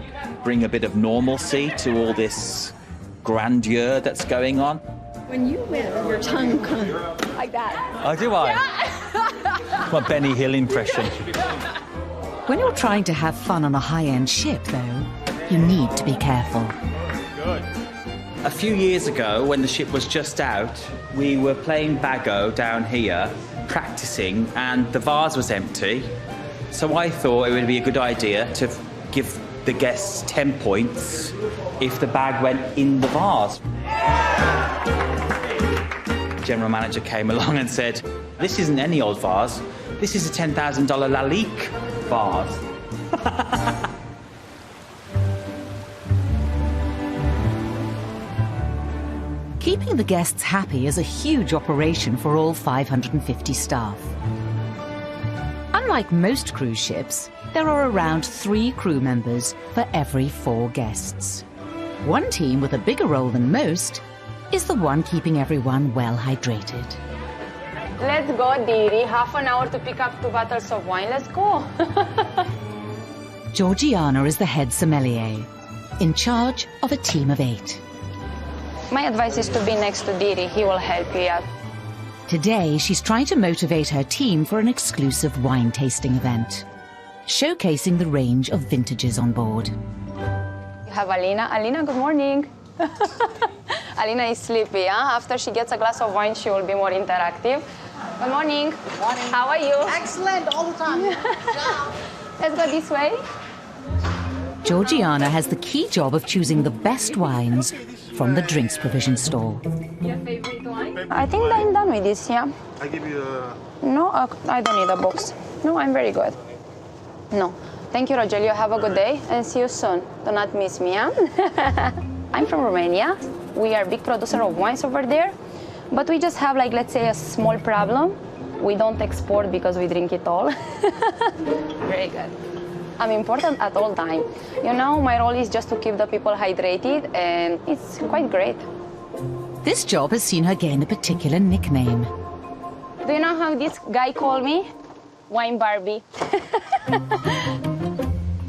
bring a bit of normalcy to all this grandeur that's going on. When you went, your tongue kind of like that. Oh, do I? Yeah. My Benny Hill impression. When you're trying to have fun on a high-end ship, though, you need to be careful. Good. A few years ago, when the ship was just out, we were playing Bago down here, practicing, and the vase was empty. So I thought it would be a good idea to give the guests 10 points if the bag went in the vase. The general manager came along and said, "This isn't any old vase. This is a $10,000 Lalique vase." Keeping the guests happy is a huge operation for all 550 staff. Unlike most cruise ships, there are around 3 crew members for every 4 guests. One team with a bigger role than most is the one keeping everyone well hydrated. Let's go, Diri. Half an hour to pick up 2 bottles of wine. Let's go. Georgiana is the head sommelier, in charge of a team of 8. My advice is to be next to Diri. He will help you out. Today, she's trying to motivate her team for an exclusive wine tasting event, showcasing the range of vintages on board. You have Alina. Alina, good morning. Alina is sleepy, huh? After she gets a glass of wine, she will be more interactive. Good morning. Good morning. How are you? Excellent, all the time. Let's go this way. Georgiana has the key job of choosing the best wines from the drinks provision store. Your favorite wine? I think I'm done with this, yeah. I give you a... No, I don't need a box. No, I'm very good. No. Thank you, Rogelio. Have a good day and see you soon. Do not miss me, huh? I'm from Romania. We are a big producer of wines over there, but we just have, like, let's say, a small problem. We don't export because we drink it all. Very good. I'm important at all time. You know, my role is just to keep the people hydrated, and it's quite great. This job has seen her gain a particular nickname. Do you know how this guy called me? Wine Barbie.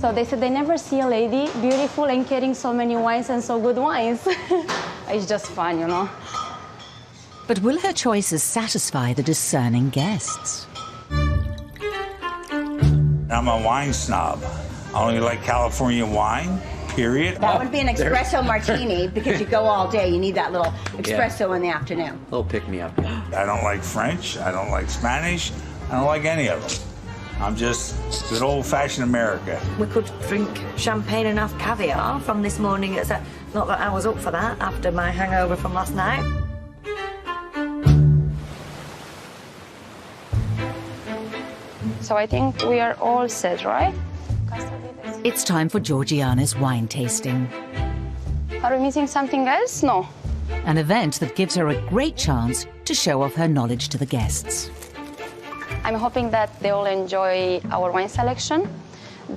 So they said they never see a lady beautiful and carrying so many wines and so good wines. It's just fun, you know. But will her choices satisfy the discerning guests? I'm a wine snob. I only like California wine, period. That would be an espresso martini because you go all day. You need that little espresso in the afternoon. A little pick-me-up. I don't like French. I don't like Spanish. I don't like any of them. I'm just good old-fashioned America. We could drink champagne and have caviar from this morning. Not that I was up for that after my hangover from last night. So I think we are all set, right? It's time for Georgiana's wine tasting. Are we missing something else? No. An event that gives her a great chance to show off her knowledge to the guests. I'm hoping that they will enjoy our wine selection,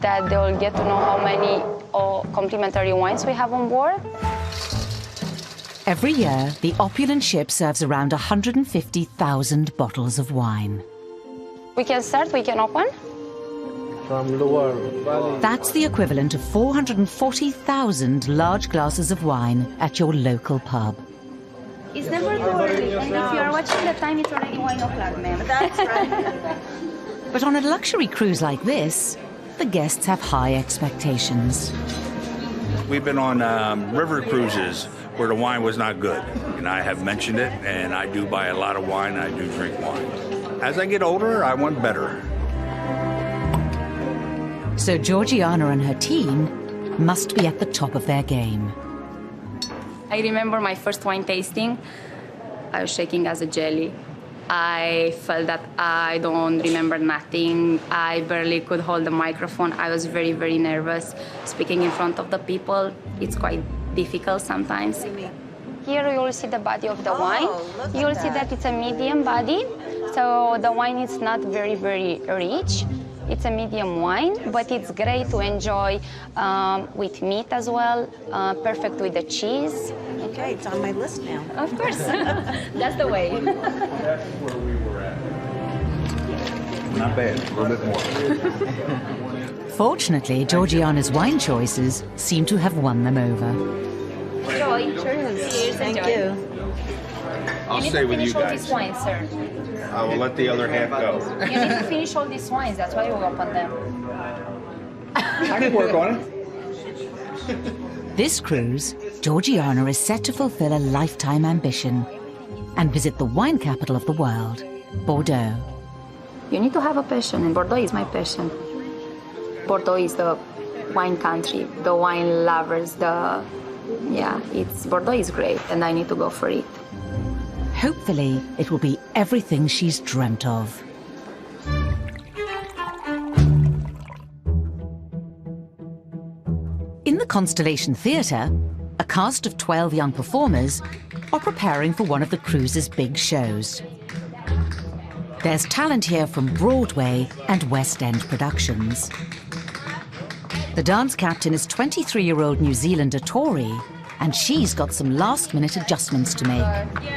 that they will get to know how many complimentary wines we have on board. Every year, the opulent ship serves around 150,000 bottles of wine. We can start, we can open. From Loire Valley. That's the equivalent of 440,000 large glasses of wine at your local pub. It's never too early, and if you are watching the time, it's already 1 o'clock, ma'am. That's right. But on a luxury cruise like this, the guests have high expectations. We've been on river cruises where the wine was not good. And I have mentioned it, and I do buy a lot of wine, I do drink wine. As I get older, I want better. So Georgiana and her team must be at the top of their game. I remember my first wine tasting. I was shaking as a jelly. I felt that I don't remember nothing. I barely could hold the microphone. I was very, very nervous. Speaking in front of the people, it's quite difficult sometimes. Here you will see the body of the wine. You will see that it's a medium body. So the wine is not very, very rich. It's a medium wine, but it's great to enjoy with meat as well. Perfect with the cheese. Okay, it's on my list now. Of course. That's the way. That's where we were at. Not bad, a little bit more. Fortunately, Georgiana's wine choices seem to have won them over. Enjoy. Cheers. Thank enjoy. you. I'll You need stay to with you finish all guys. these wines, sir. I will let the other half go. You need to finish all these wines. That's why you open them. I can work on it. This cruise, Georgiana is set to fulfill a lifetime ambition and visit the wine capital of the world, Bordeaux. You need to have a passion, and Bordeaux is my passion. Bordeaux is the wine country, the wine lovers, Bordeaux is great, and I need to go for it. Hopefully, it will be everything she's dreamt of. In the Constellation Theatre, a cast of 12 young performers are preparing for one of the cruise's big shows. There's talent here from Broadway and West End productions. The dance captain is 23-year-old New Zealander Tori, and she's got some last-minute adjustments to make.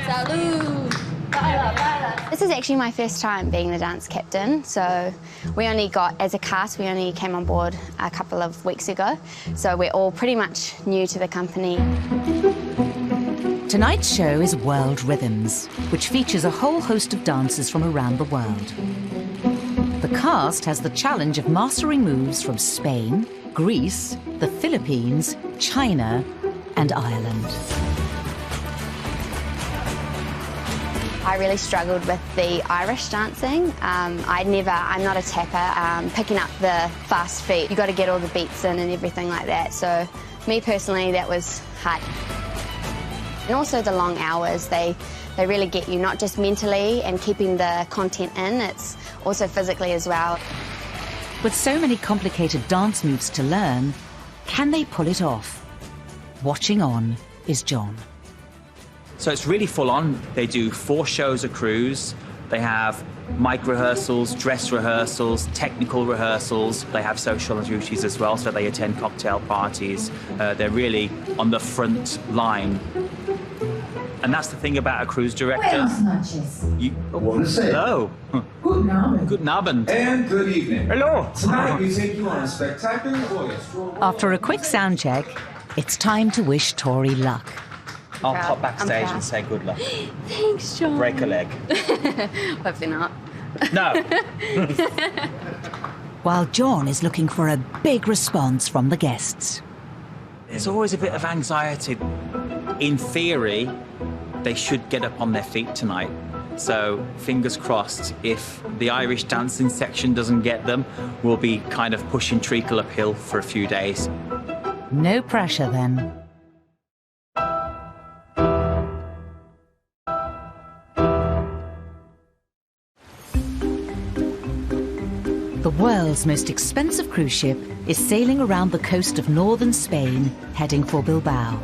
Salud! This is actually my first time being the dance captain, so as a cast, we only came on board a couple of weeks ago, so we're all pretty much new to the company. Tonight's show is World Rhythms, which features a whole host of dancers from around the world. The cast has the challenge of mastering moves from Spain, Greece, the Philippines, China, and Ireland. I really struggled with the Irish dancing. I'm not a tapper. Picking up the fast feet, you got to get all the beats in and everything like that. So, me personally, that was hard. And also the long hours, they really get you, not just mentally and keeping the content in, it's also physically as well. With so many complicated dance moves to learn, can they pull it off? Watching on is John. So it's really full on. They do 4 shows a cruise. They have mic rehearsals, dress rehearsals, technical rehearsals. They have social duties as well, so they attend cocktail parties. They're really on the front line. And that's the thing about a cruise director. Hello. Guten Abend. Guten Abend. And good evening. Hello. Tonight we take you on a spectacular voyage. After a quick sound check, it's time to wish Tori luck. I'll pop backstage and say good luck. Thanks, John. Break a leg. Hopefully not. No. While John is looking for a big response from the guests. there's always a bit of anxiety. In theory, they should get up on their feet tonight. So fingers crossed, if the Irish dancing section doesn't get them, we'll be kind of pushing treacle uphill for a few days. No pressure then. The world's most expensive cruise ship is sailing around the coast of northern Spain, heading for Bilbao.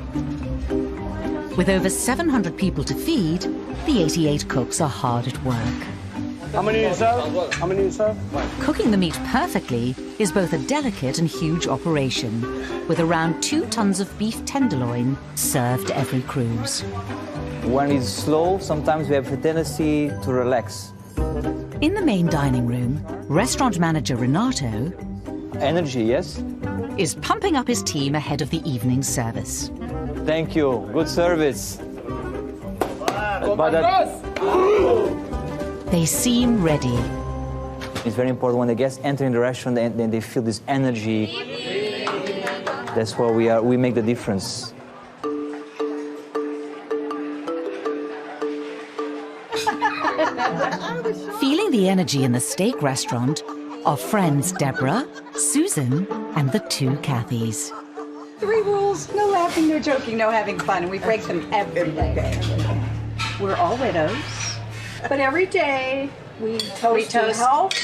With over 700 people to feed, the 88 cooks are hard at work. How many you serve? How many you serve? Cooking the meat perfectly is both a delicate and huge operation, with around 2 tons of beef tenderloin served every cruise. When it's slow, sometimes we have a tendency to relax. In the main dining room, restaurant manager Renato Energy, yes? Is pumping up his team ahead of the evening service. Thank you. Good service. They seem ready. It's very important when the guests enter in the restaurant and they feel this energy. That's where we make the difference. Feeling the energy in the steak restaurant are friends Deborah, Susan, and the 2 Kathys. 3 rules: no laughing, no joking, no having fun, and we break them every day. We're all widows, but every day we toast health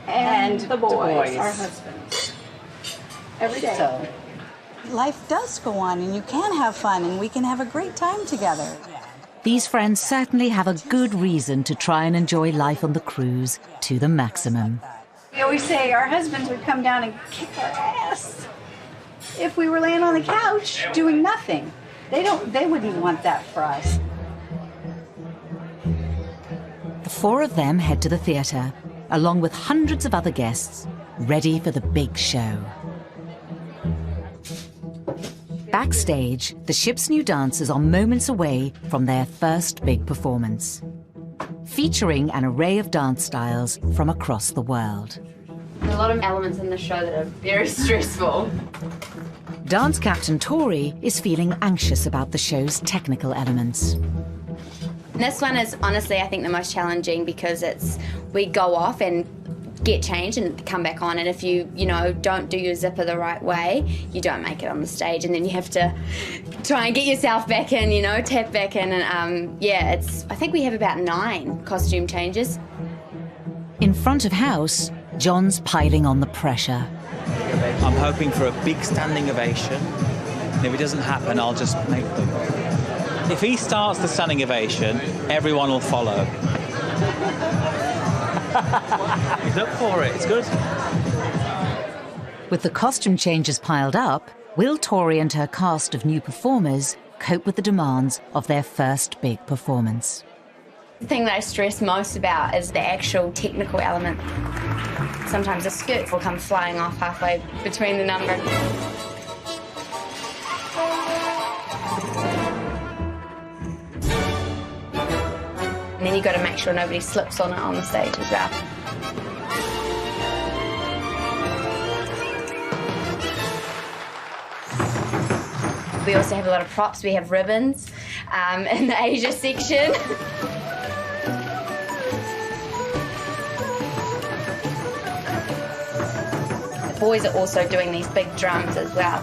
and the boys, our husbands. Every day. So, life does go on, and you can have fun, and we can have a great time together. These friends certainly have a good reason to try and enjoy life on the cruise to the maximum. We always say our husbands would come down and kick our ass if we were laying on the couch doing nothing. They wouldn't want that for us. The 4 of them head to the theatre, along with hundreds of other guests, ready for the big show. Backstage, the ship's new dancers are moments away from their first big performance, featuring an array of dance styles from across the world. There's a lot of elements in the show that are very stressful. Dance captain Tori is feeling anxious about the show's technical elements. This one is honestly, I think, the most challenging because we go off and get changed and come back on, and if you don't do your zipper the right way, you don't make it on the stage, and then you have to try and get yourself back in, tap back in, and I think we have about 9 costume changes. In front of house, John's piling on the pressure. I'm hoping for a big standing ovation. And if it doesn't happen, I'll just make them. If he starts the standing ovation, everyone will follow. He's up for it, it's good. With the costume changes piled up, will Tori and her cast of new performers cope with the demands of their first big performance? The thing that I stress most about is the actual technical element. Sometimes the skirts will come flying off halfway between the number. And then you've got to make sure nobody slips on it on the stage as well. We also have a lot of props. We have ribbons in the Asia section. The boys are also doing these big drums as well.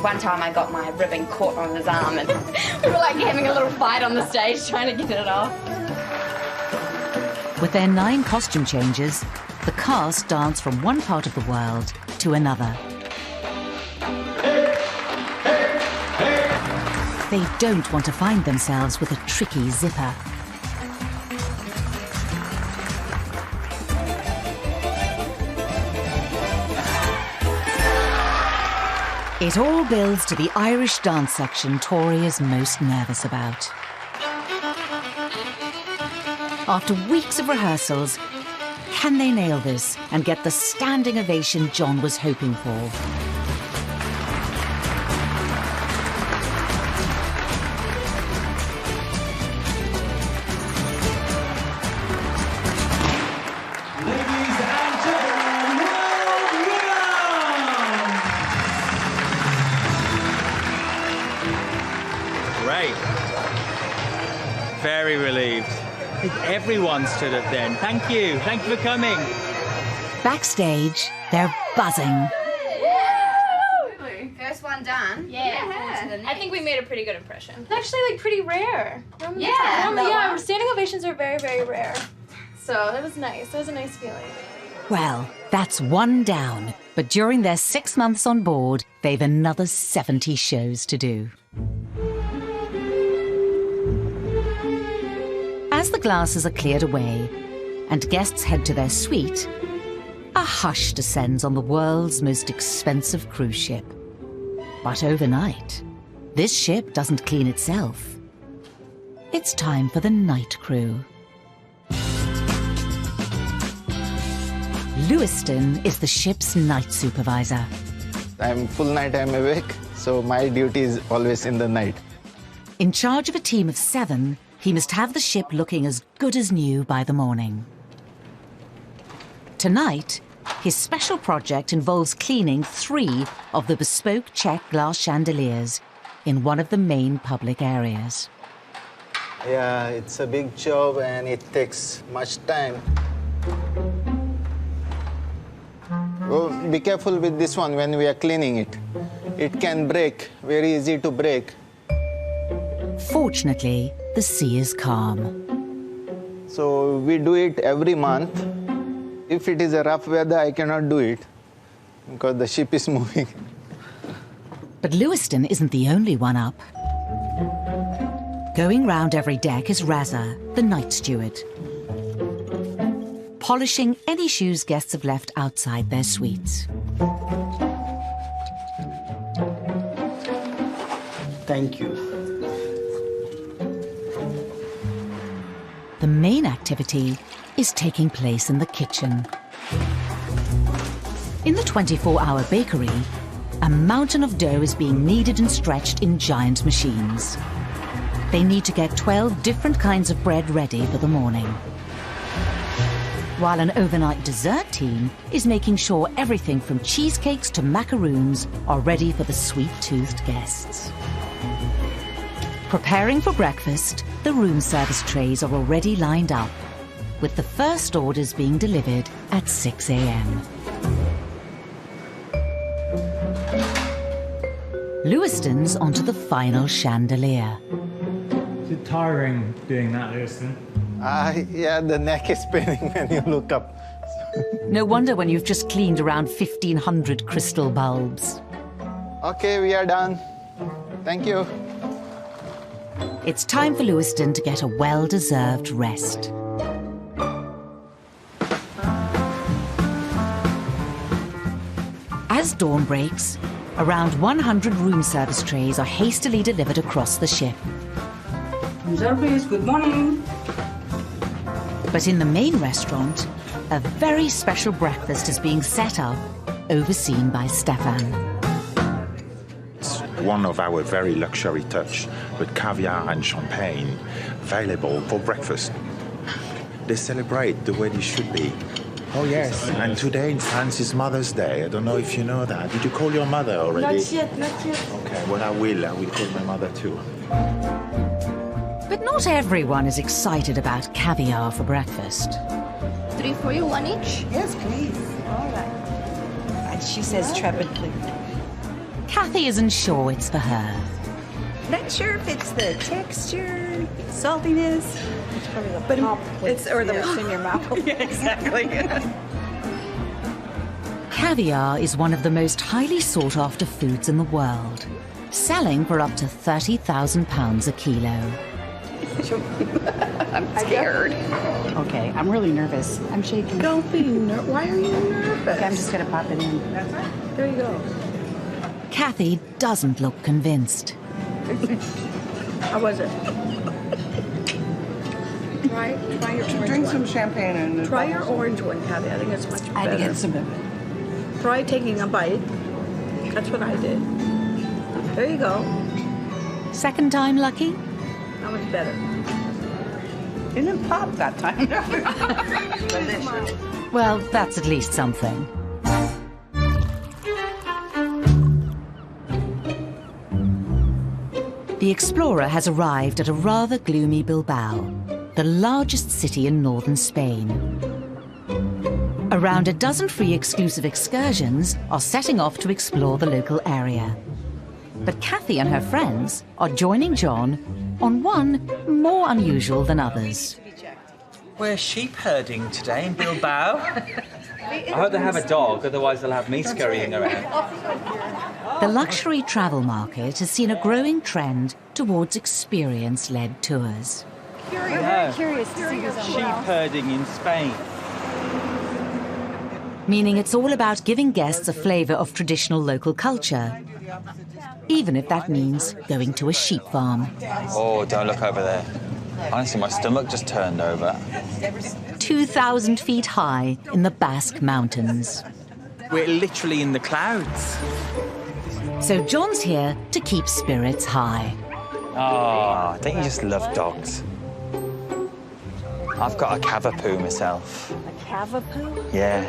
One time I got my ribbon caught on his arm and we were like having a little fight on the stage trying to get it off. With their 9 costume changes, the cast dance from one part of the world to another. They don't want to find themselves with a tricky zipper. It all builds to the Irish dance section Tori is most nervous about. After weeks of rehearsals, can they nail this and get the standing ovation John was hoping for? Everyone stood up then. Thank you. Thank you for coming. Backstage, they're buzzing. First one done. Yeah. I think we made a pretty good impression. It's actually like pretty rare. Yeah. Standing ovations are very, very rare. So it was nice. It was a nice feeling. Well, that's one down. But during their 6 months on board, they've another 70 shows to do. As the glasses are cleared away and guests head to their suite, a hush descends on the world's most expensive cruise ship. But overnight, this ship doesn't clean itself. It's time for the night crew. Lewiston is the ship's night supervisor. I'm full night, I'm awake, so my duty is always in the night. In charge of a team of 7, he must have the ship looking as good as new by the morning. Tonight, his special project involves cleaning 3 of the bespoke Czech glass chandeliers in one of the main public areas. Yeah, it's a big job and it takes much time. Oh, be careful with this one when we are cleaning it. It can break, very easy to break. Fortunately, the sea is calm. So we do it every month. If it is a rough weather, I cannot do it because the ship is moving. But Lewiston isn't the only one up. Going round every deck is Raza, the night steward, polishing any shoes guests have left outside their suites. Thank you. The main activity is taking place in the kitchen. In the 24-hour bakery, a mountain of dough is being kneaded and stretched in giant machines. They need to get 12 different kinds of bread ready for the morning. While an overnight dessert team is making sure everything from cheesecakes to macaroons are ready for the sweet-toothed guests. Preparing for breakfast, the room service trays are already lined up, with the first orders being delivered at 6 a.m. Lewiston's onto the final chandelier. Is it tiring doing that, Lewiston? Yeah, the neck is paining when you look up. No wonder when you've just cleaned around 1,500 crystal bulbs. Okay, we are done. Thank you. It's time for Lewiston to get a well-deserved rest. As dawn breaks, around 100 room service trays are hastily delivered across the ship. Service, good morning. But in the main restaurant, a very special breakfast is being set up, overseen by Stefan. It's one of our very luxury touch, with caviar and champagne available for breakfast. They celebrate the way they should be. Oh, yes. And today in France is Mother's Day. I don't know if you know that. Did you call your mother already? Not yet. Okay, well, I will. I will call my mother too. But not everyone is excited about caviar for breakfast. 3 for you, 1 each? Yes, please. All right. And she says trepidantly. Kathy isn't sure it's for her. Not sure if it's the texture, saltiness. It's probably the But pop. it's or the what's in your mouth. Yeah, exactly. Caviar is one of the most highly sought-after foods in the world, selling for up to £30,000 a kilo. I'm scared. Okay, I'm really nervous. I'm shaking. Don't be nervous. Why are you nervous? Okay, I'm just gonna pop it in. That's right. There you go. Kathy doesn't look convinced. How was it? Try your orange Drink one. some champagne and Try your orange one, Kathy. I think it's much better. I had to get some of it. Try taking a bite. That's what I did. There you go. Second time lucky? That was better. Didn't pop that time. Delicious. Well, that's at least something. The Explorer has arrived at a rather gloomy Bilbao, the largest city in northern Spain. Around a dozen free exclusive excursions are setting off to explore the local area. But Kathy and her friends are joining John on one more unusual than others. We're sheep herding today in Bilbao. I hope they have a dog, otherwise they'll have me scurrying around. The luxury travel market has seen a growing trend towards experience-led tours. We're very curious to see this Sheep herding in Spain. Meaning it's all about giving guests a flavour of traditional local culture, even if that means going to a sheep farm. Oh, don't look over there. Honestly, my stomach just turned over. 2,000 feet high in the Basque Mountains. We're literally in the clouds. So John's here to keep spirits high. Oh, don't you just love dogs? I've got a Cavapoo myself. A Cavapoo? Yeah.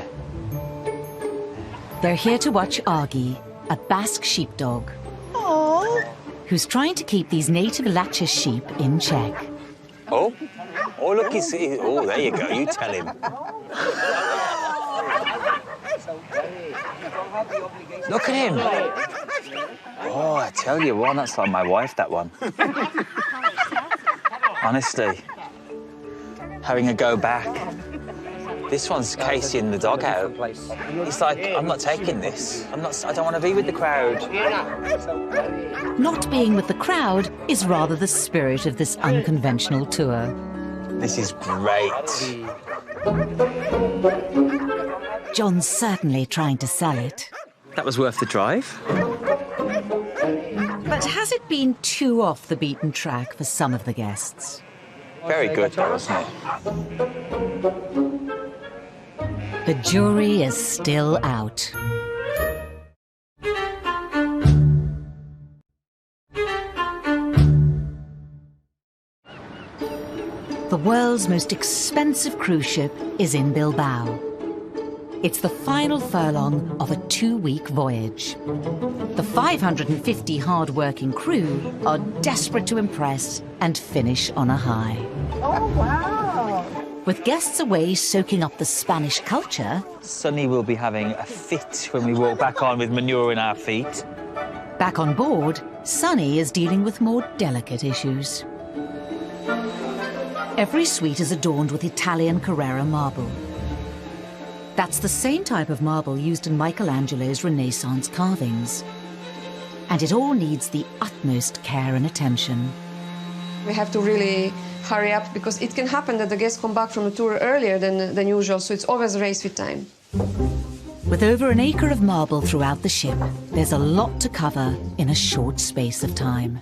They're here to watch Argy, a Basque sheepdog, who's trying to keep these native Latches sheep in check. Oh, look, oh, there you go, you tell him. Look at him. Oh, I tell you what, that's like my wife, that one. Honestly, having a go back. This one's Casey in the doghouse. He's like, I'm not taking this. I don't want to be with the crowd. Not being with the crowd is rather the spirit of this unconventional tour. This is great. John's certainly trying to sell it. That was worth the drive. But has it been too off the beaten track for some of the guests? Very good, though, isn't it? The jury is still out. The world's most expensive cruise ship is in Bilbao. It's the final furlong of a 2-week voyage. The 550 hard-working crew are desperate to impress and finish on a high. Oh, wow. With guests away soaking up the Spanish culture, Sunny will be having a fit when we walk back on with manure in our feet. back on board, Sunny is dealing with more delicate issues. Every suite is adorned with Italian Carrara marble. That's the same type of marble used in Michelangelo's Renaissance carvings. And it all needs the utmost care and attention. We have to really hurry up because it can happen that the guests come back from a tour earlier than usual, so it's always a race with time. With over an acre of marble throughout the ship, there's a lot to cover in a short space of time.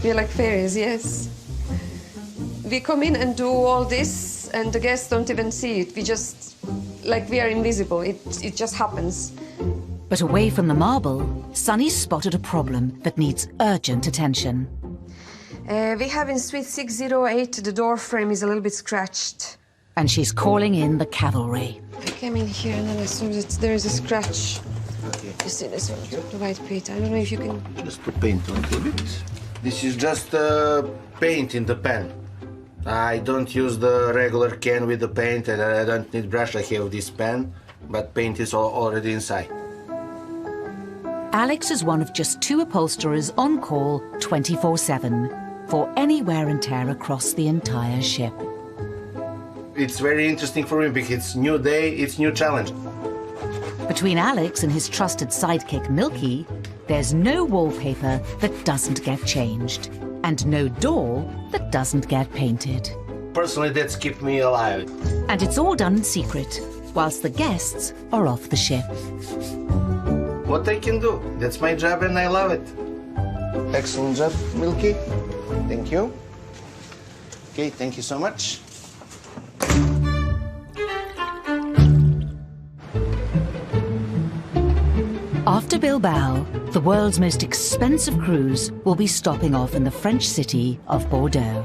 We're like fairies, yes. We come in and do all this, and the guests don't even see it. We just, like we are invisible. It just happens. But away from the marble, Sunny spotted a problem that needs urgent attention. We have in suite 608, the door frame is a little bit scratched. And she's calling in the cavalry. I came in here and then I saw that there is a scratch. Okay. You see this one, the white paint. I don't know if you can... Just put paint on it. This is just paint in the pen. I don't use the regular can with the paint and I don't need brush. I have this pen, but paint is already inside. Alex is one of just 2 upholsterers on call 24/7 for any wear and tear across the entire ship. It's very interesting for me because it's new day, it's new challenge. Between Alex and his trusted sidekick Milky, there's no wallpaper that doesn't get changed and no door that doesn't get painted. Personally, that's kept me alive. And it's all done in secret, whilst the guests are off the ship. What I can do, that's my job and I love it. Excellent job, Milky. Thank you. Okay, thank you so much. After Bilbao, the world's most expensive cruise will be stopping off in the French city of Bordeaux.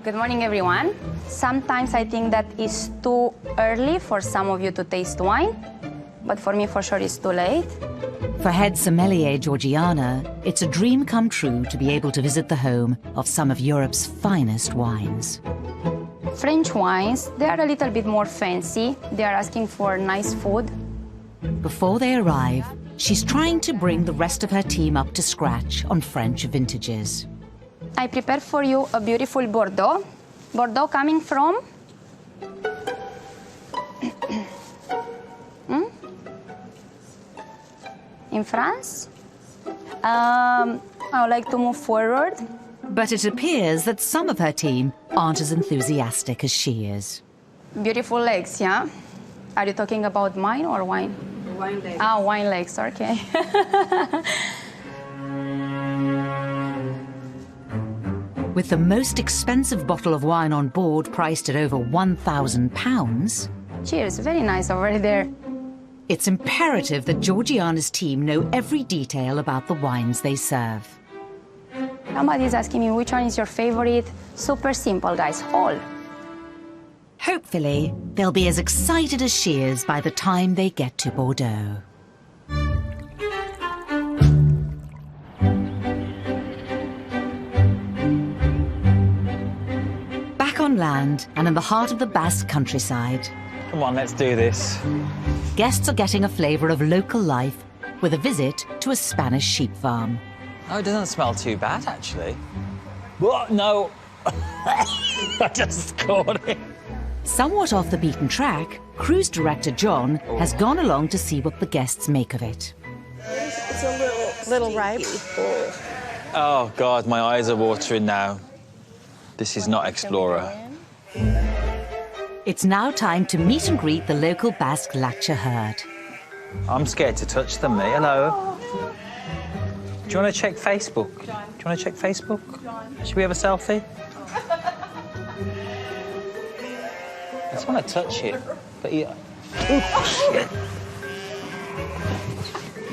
Good morning, everyone. Sometimes I think that it's too early for some of you to taste wine, but for me, for sure, it's too late. For head sommelier Georgiana, it's a dream come true to be able to visit the home of some of Europe's finest wines. French wines, they are a little bit more fancy. They are asking for nice food. Before they arrive, she's trying to bring the rest of her team up to scratch on French vintages. I prepared for you a beautiful Bordeaux. Bordeaux coming from? In France? I would like to move forward. But it appears that some of her team aren't as enthusiastic as she is. Beautiful legs, yeah? Are you talking about mine or wine? Wine legs. Ah, wine legs, okay. With the most expensive bottle of wine on board priced at over £1,000. Cheers, very nice over there. It's imperative that Georgiana's team know every detail about the wines they serve. Somebody's asking me which one is your favorite. Super simple, guys, all. Hopefully, they'll be as excited as she is by the time they get to Bordeaux. Back on land and in the heart of the Basque countryside. Come on, let's do this. Guests are getting a flavour of local life with a visit to a Spanish sheep farm. Oh, it doesn't smell too bad, actually. What? No. I just caught it. Somewhat off the beaten track, cruise director John has gone along to see what the guests make of it. It's a little ripe. Oh, God, my eyes are watering now. This is not Explorer. It's now time to meet and greet the local Basque Latcha herd. I'm scared to touch them, mate. Hello. Do you want to check Facebook? Do you want to check Facebook? Should we have a selfie? I just want to touch it, but yeah. Oh, shit.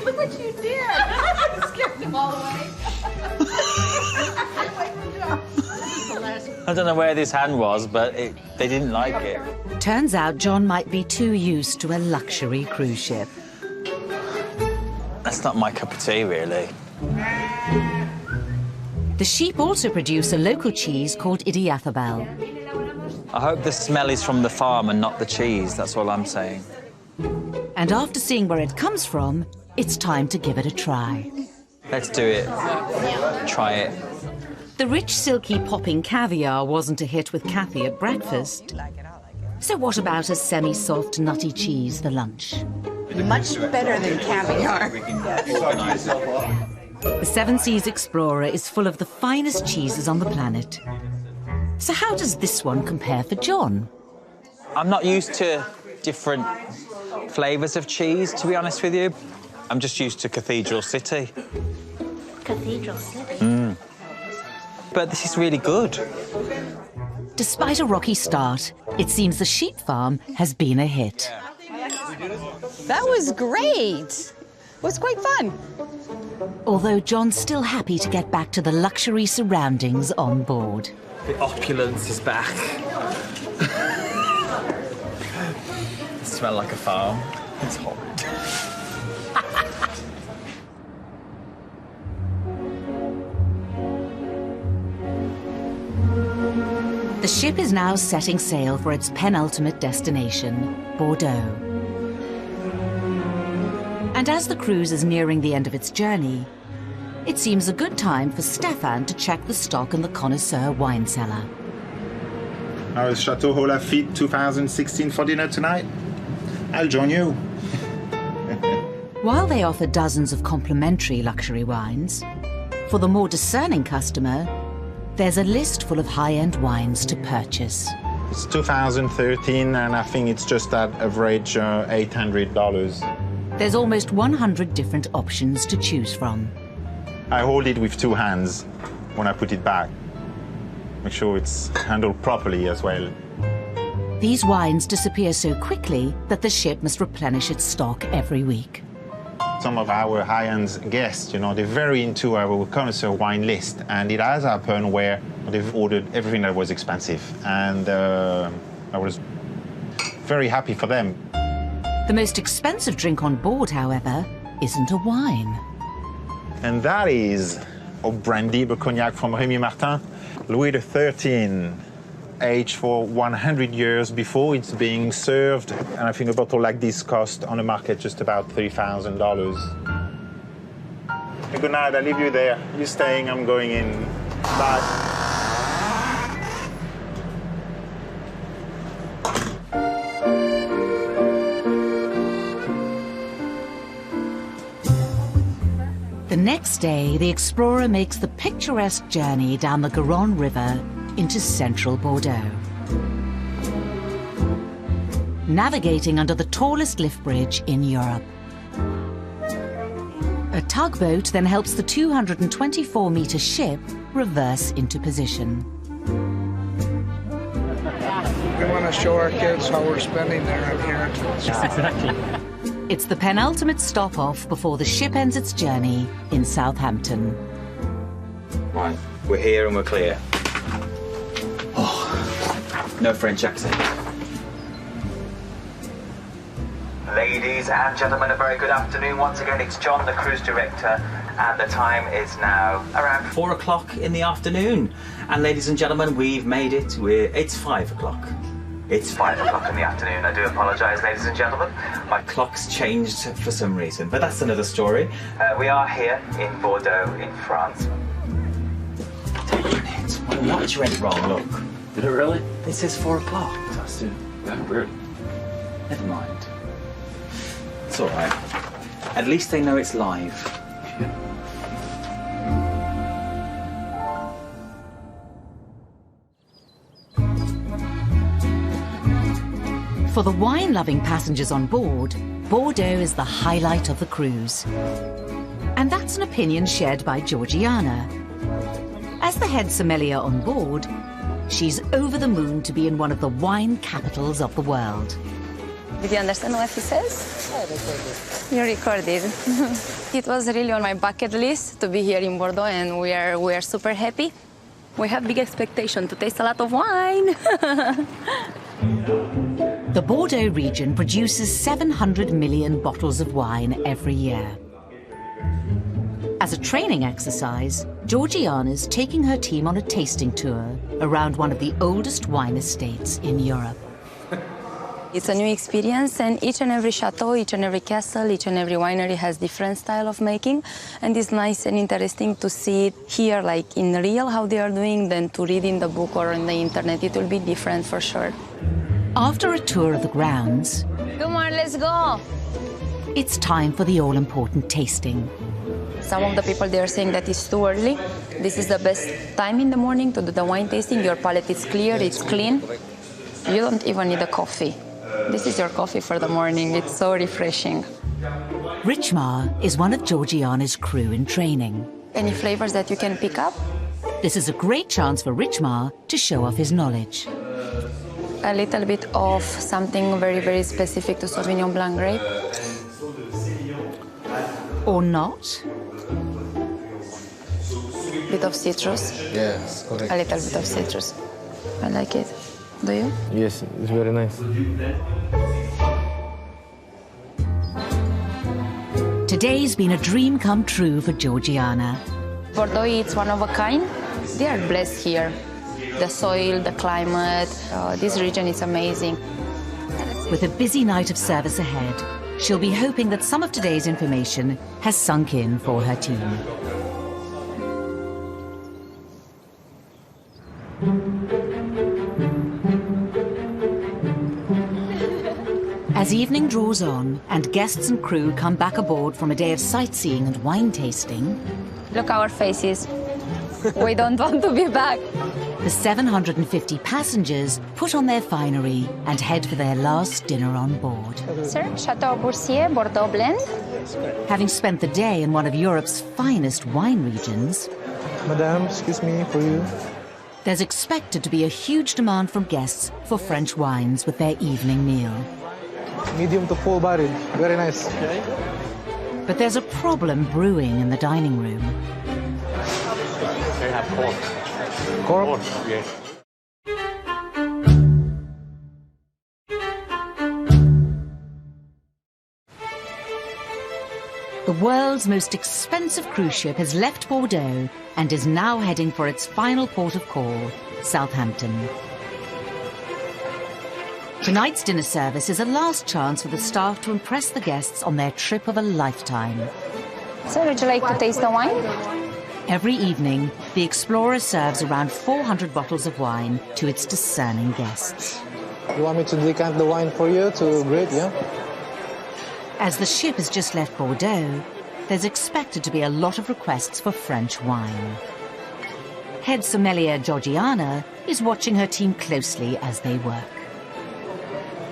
Look what you did. I scared them all away. I don't know where this hand was, but they didn't like it. Turns out John might be too used to a luxury cruise ship. That's not my cup of tea, really. The sheep also produce a local cheese called Idiathobal. I hope the smell is from the farm and not the cheese, that's all I'm saying. And after seeing where it comes from, it's time to give it a try. Let's do it. Try it. The rich, silky, popping caviar wasn't a hit with Kathy at breakfast. So what about a semi-soft, nutty cheese for lunch? Much better than caviar. The Seven Seas Explorer is full of the finest cheeses on the planet. So how does this one compare for John? I'm not used to different flavours of cheese, to be honest with you. I'm just used to Cathedral City. Cathedral City? But this is really good. Despite a rocky start, it seems the sheep farm has been a hit. That was great. It was quite fun. Although John's still happy to get back to the luxury surroundings on board. The opulence is back. It smells like a farm. It's horrid. The ship is now setting sail for its penultimate destination, Bordeaux. And as the cruise is nearing the end of its journey, it seems a good time for Stefan to check the stock in the connoisseur wine cellar. How is Chateau Haut Lafitte 2016 for dinner tonight? I'll join you. While they offer dozens of complimentary luxury wines, for the more discerning customer, there's a list full of high-end wines to purchase. It's 2013 and I think it's just at average $800. There's almost 100 different options to choose from. I hold it with two hands when I put it back. Make sure it's handled properly as well. These wines disappear so quickly that the ship must replenish its stock every week. Some of our high-end guests, you know, they're very into our connoisseur wine list, and it has happened where they've ordered everything that was expensive, and I was very happy for them. The most expensive drink on board, however, isn't a wine. And that is a brandy, the cognac from Rémy Martin, Louis XIII. aged for 100 years before it's being served. And I think a bottle like this costs on the market just about $3,000. Good night, I leave you there. You staying, I'm going in. Bye. The next day, the explorer makes the picturesque journey down the Garonne River into central Bordeaux. Navigating under the tallest lift bridge in Europe. A tugboat then helps the 224-metre ship reverse into position. We want to show our kids how we're spending their inheritance. Exactly. It's the penultimate stop-off before the ship ends its journey in Southampton. Right, we're here and we're clear. Oh, no French accent. Ladies and gentlemen, a very good afternoon. Once again, it's John, the cruise director, and the time is now Around 4 o'clock in the afternoon. And ladies and gentlemen, we've made it. It's 5 o'clock. It's 5 o'clock in the afternoon. I do apologise, ladies and gentlemen. My clock's changed for some reason, but that's another story. We are here in Bordeaux, in France. Damn it. My watch went wrong, look. Did it really? It says 4 o'clock. That's weird. Never mind. It's all right. At least they know it's live. For the wine-loving passengers on board, Bordeaux is the highlight of the cruise. And that's an opinion shared by Georgiana. As the head sommelier on board, she's over the moon to be in one of the wine capitals of the world. Did you understand what he says? You recorded. It was really on my bucket list to be here in Bordeaux, and we are super happy. We have big expectation to taste a lot of wine. The Bordeaux region produces 700 million bottles of wine every year. As a training exercise, Georgiana's taking her team on a tasting tour around one of the oldest wine estates in Europe. It's a new experience, and each and every chateau, each and every castle, each and every winery has different style of making, and it's nice and interesting to see it here, like in real, how they are doing, than to read in the book or on the internet. It will be different for sure. After a tour of the grounds, Come on, let's go. It's time for the all-important tasting. Some of the people, they are saying that it's too early. This is the best time in the morning to do the wine tasting. Your palate is clear, it's clean. You don't even need a coffee. This is your coffee for the morning. It's so refreshing. Richmar is one of Georgiana's crew in training. Any flavors that you can pick up? This is a great chance for Richmar to show off his knowledge. A little bit of something very, very specific to Sauvignon Blanc grape. Or not? Bit of citrus. Yes, correct. A little bit of citrus. I like it. Do you? Yes, it's very nice. Today's been a dream come true for Georgiana. Bordeaux is one of a kind. They are blessed here. The soil, the climate, this region is amazing. With a busy night of service ahead, she'll be hoping that some of today's information has sunk in for her team. As evening draws on and guests and crew come back aboard from a day of sightseeing and wine tasting, look our faces. We don't want to be back. The 750 passengers put on their finery and head for their last dinner on board. Sir, Chateau Boursier, Bordeaux blend. Having spent the day in one of Europe's finest wine regions, Madame, excuse me, for you. There's expected to be a huge demand from guests for French wines with their evening meal. Medium to full bodied. Very nice. Okay. But there's a problem brewing in the dining room. They have cork. Cork? Yes. The world's most expensive cruise ship has left Bordeaux and is now heading for its final port of call, Southampton. Tonight's dinner service is a last chance for the staff to impress the guests on their trip of a lifetime. So would you like to taste the wine? Every evening, the Explorer serves around 400 bottles of wine to its discerning guests. You want me to decant the wine for you to grate, yeah? As the ship has just left Bordeaux, there's expected to be a lot of requests for French wine. Head sommelier Georgiana is watching her team closely as they work.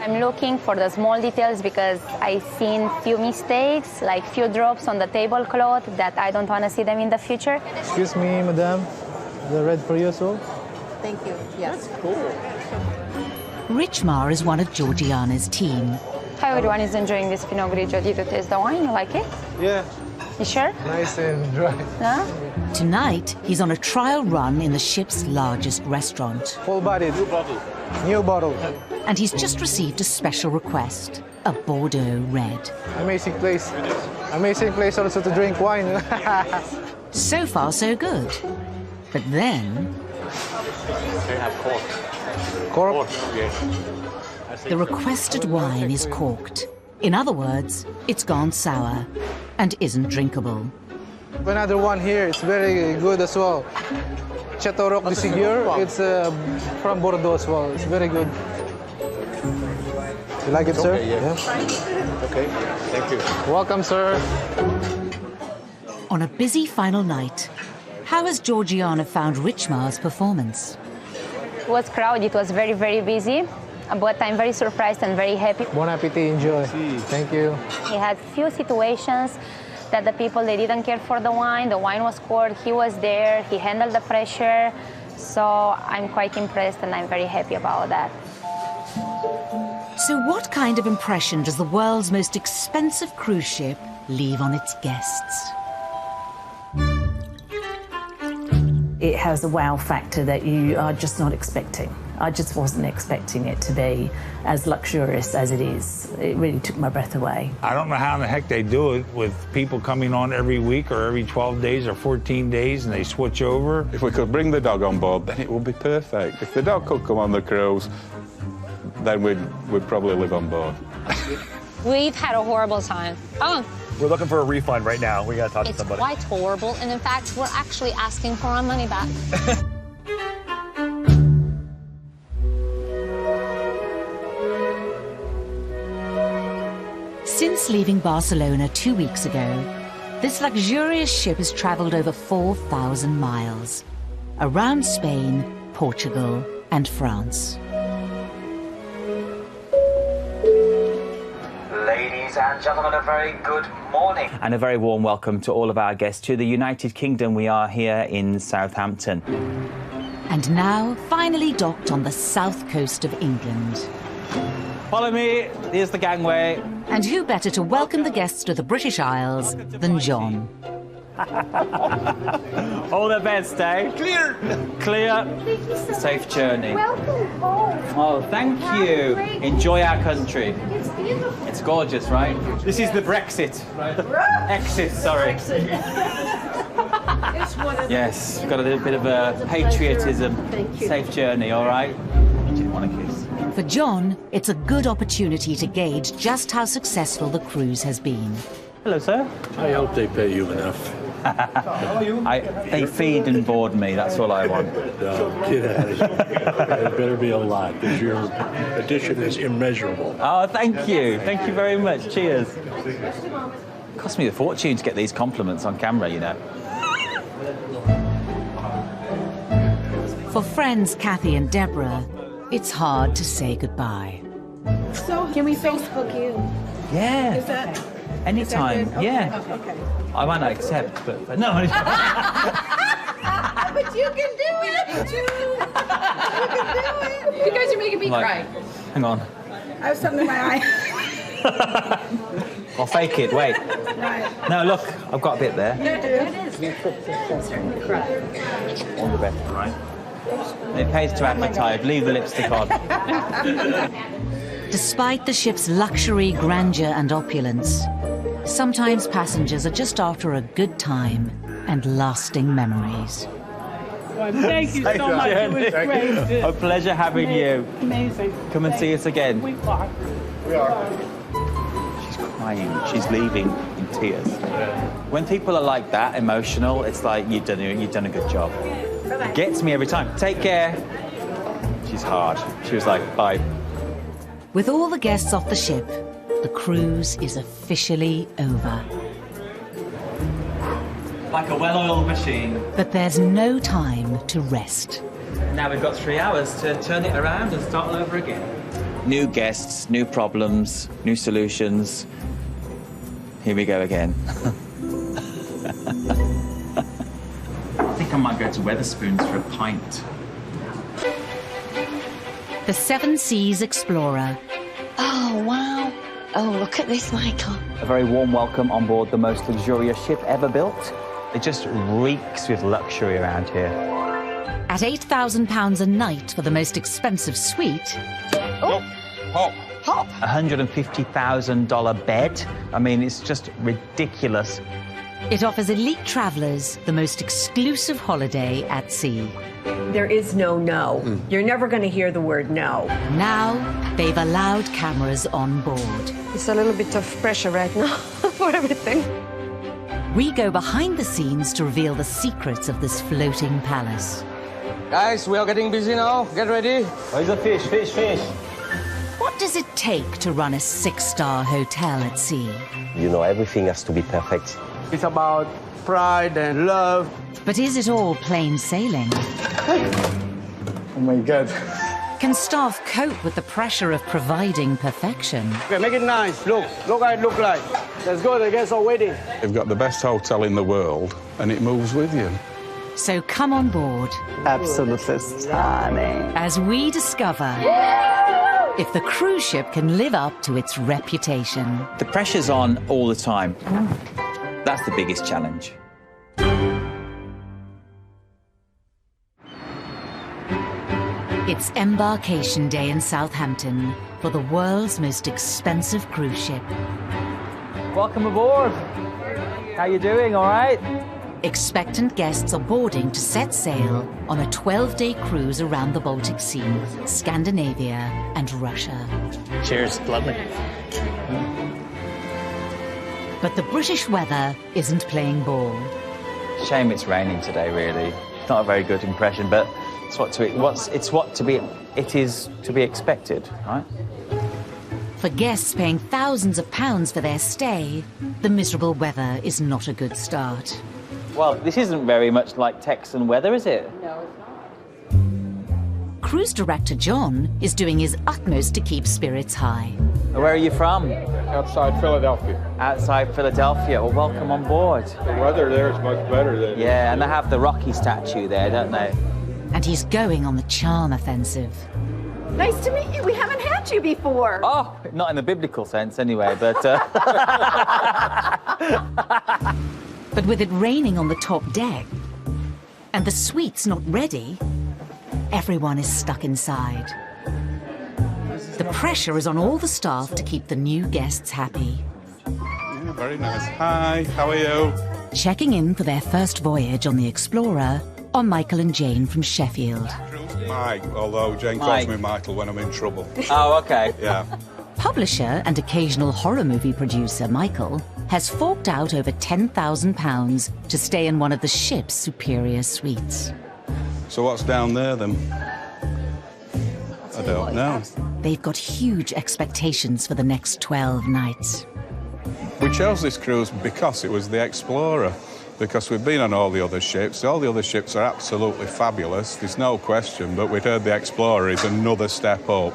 I'm looking for the small details because I've seen few mistakes, like few drops on the tablecloth that I don't want to see them in the future. Excuse me, madam. They're ready for you as well? Thank you. Yes. That's cool. Richmar is one of Georgiana's team. How everyone is enjoying this Pinot Grigio. Did you taste the wine? You like it? Yeah. You sure? Nice and dry. Huh? Tonight, he's on a trial run in the ship's largest restaurant. Full-bodied. New bottle. New bottle. And he's just received a special request, a Bordeaux Red. Amazing place. Amazing place also to drink wine. So far, so good. But then... They have cork. Cork? Yes. The requested wine is corked. In other words, it's gone sour and isn't drinkable. Another one here, it's very good as well. Chateau Roc de Ségur, it's from Bordeaux as well. It's very good. You like it, sir? Okay, yeah. Okay, thank you. Welcome, sir. On a busy final night, how has Georgiana found Richmar's performance? It was crowded, it was very, very busy, but I'm very surprised and very happy. Bon appetit, enjoy. Thank you. He had few situations that the people, they didn't care for the wine was cold, he was there, he handled the pressure, so I'm quite impressed and I'm very happy about that. So what kind of impression does the world's most expensive cruise ship leave on its guests? It has a wow factor that you are just not expecting. I just wasn't expecting it to be as luxurious as it is. It really took my breath away. I don't know how in the heck they do it with people coming on every week or every 12 days or 14 days and they switch over. If we could bring the dog on board, then it would be perfect. If the dog could come on the cruise, then we'd probably live on board. We've had a horrible time. We're looking for a refund right now. We got to talk to somebody. It's quite horrible, and in fact, we're actually asking for our money back. Since leaving Barcelona 2 weeks ago, this luxurious ship has travelled over 4,000 miles around Spain, Portugal, and France. Ladies and gentlemen, a very good morning. And a very warm welcome to all of our guests to the United Kingdom. We are here in Southampton. And now, finally docked on the south coast of England. Follow me, here's the gangway. And who better to welcome the guests to the British Isles than John? All the best, eh? Clear! Clear. Safe journey. Welcome home. Oh, thank you. Enjoy our country. It's beautiful. It's gorgeous, right? This is the Brexit. Exit, sorry. Yes, we've got a little bit of a patriotism. Safe journey, all right? You didn't want a kiss. For John, it's a good opportunity to gauge just how successful the cruise has been. Hello, sir. I hope they pay you enough. They feed and board me, that's all I want. No, get out of here. It better be a lot, because your addition is immeasurable. Oh, thank you. Thank you very much. Cheers. It cost me a fortune to get these compliments on camera, you know. For friends Kathy and Deborah, it's hard to say goodbye. So, can we Facebook you? Yeah. Is that... Anytime, okay. yeah. Okay. I might not accept, but no. But you can do it. You can do it. You guys are making me cry. Hang on. I have something in my eye. I'll fake it. Wait. Right. No, look, I've got a bit there. There it is. All the best, right? It pays to advertise. Leave the lipstick on. Despite the ship's luxury, grandeur and opulence, sometimes passengers are just after a good time and lasting memories. Well, thank you so much. It was great. A pleasure having you. Amazing. Come and see us again. We are. She's crying. She's leaving in tears. When people are like that, emotional, it's like you've done a good job. It gets me every time. Take care. She's hard. She was like, bye. With all the guests off the ship, the cruise is officially over. Like a well-oiled machine. But there's no time to rest. Now we've got 3 hours to turn it around and start all over again. New guests, new problems, new solutions. Here we go again. I think I might go to Wetherspoons for a pint. The Seven Seas Explorer. Oh, wow. Oh, look at this, Michael. A very warm welcome on board the most luxurious ship ever built. It just reeks with luxury around here. At £8,000 a night for the most expensive suite. Oh, Hop. Hop. $150,000 bed. I mean, it's just ridiculous. It offers elite travellers the most exclusive holiday at sea. There is no no. You're never going to hear the word no. Now, they've allowed cameras on board. It's a little bit of pressure right now for everything. We go behind the scenes to reveal the secrets of this floating palace. Guys, we are getting busy now. Get ready. Where's the fish? Fish, fish. What does it take to run a 6-star hotel at sea? You know, everything has to be perfect. It's about pride and love. But is it all plain sailing? Oh my God. Can staff cope with the pressure of providing perfection? Okay, make it nice. Look how it looks like. Let's go, the guests are waiting. You've got the best hotel in the world, and it moves with you. So come on board. Absolutely stunning. As we discover if the cruise ship can live up to its reputation. The pressure's on all the time. That's the biggest challenge. It's embarkation day in Southampton for the world's most expensive cruise ship. Welcome aboard. How you doing, all right? Expectant guests are boarding to set sail on a 12-day cruise around the Baltic Sea, Scandinavia and Russia. Cheers, lovely. But the British weather isn't playing ball. Shame it's raining today, really. It's not a very good impression, but it is to be expected, right? For guests paying thousands of pounds for their stay, the miserable weather is not a good start. Well, this isn't very much like Texan weather, is it? No, it's not. Cruise director John is doing his utmost to keep spirits high. Where are you from? Outside Philadelphia. Outside Philadelphia. Well, welcome on board. The weather there is much better than... Yeah, and they have the Rocky statue there, don't they? And he's going on the charm offensive. Nice to meet you. We haven't had you before. Oh, not in the biblical sense anyway, but... But with it raining on the top deck and the suites not ready, everyone is stuck inside. The pressure is on all the staff to keep the new guests happy. Yeah, very nice. Hi, how are you? Checking in for their first voyage on the Explorer are Michael and Jane from Sheffield. Mike, although Jane calls me Michael when I'm in trouble. Oh, okay. Yeah. Publisher and occasional horror movie producer Michael has forked out over £10,000 to stay in one of the ship's superior suites. So what's down there then? I don't know. They've got huge expectations for the next 12 nights. We chose this cruise because it was the Explorer. Because we've been on all the other ships. All the other ships are absolutely fabulous, there's no question, but we'd heard the Explorer is another step up.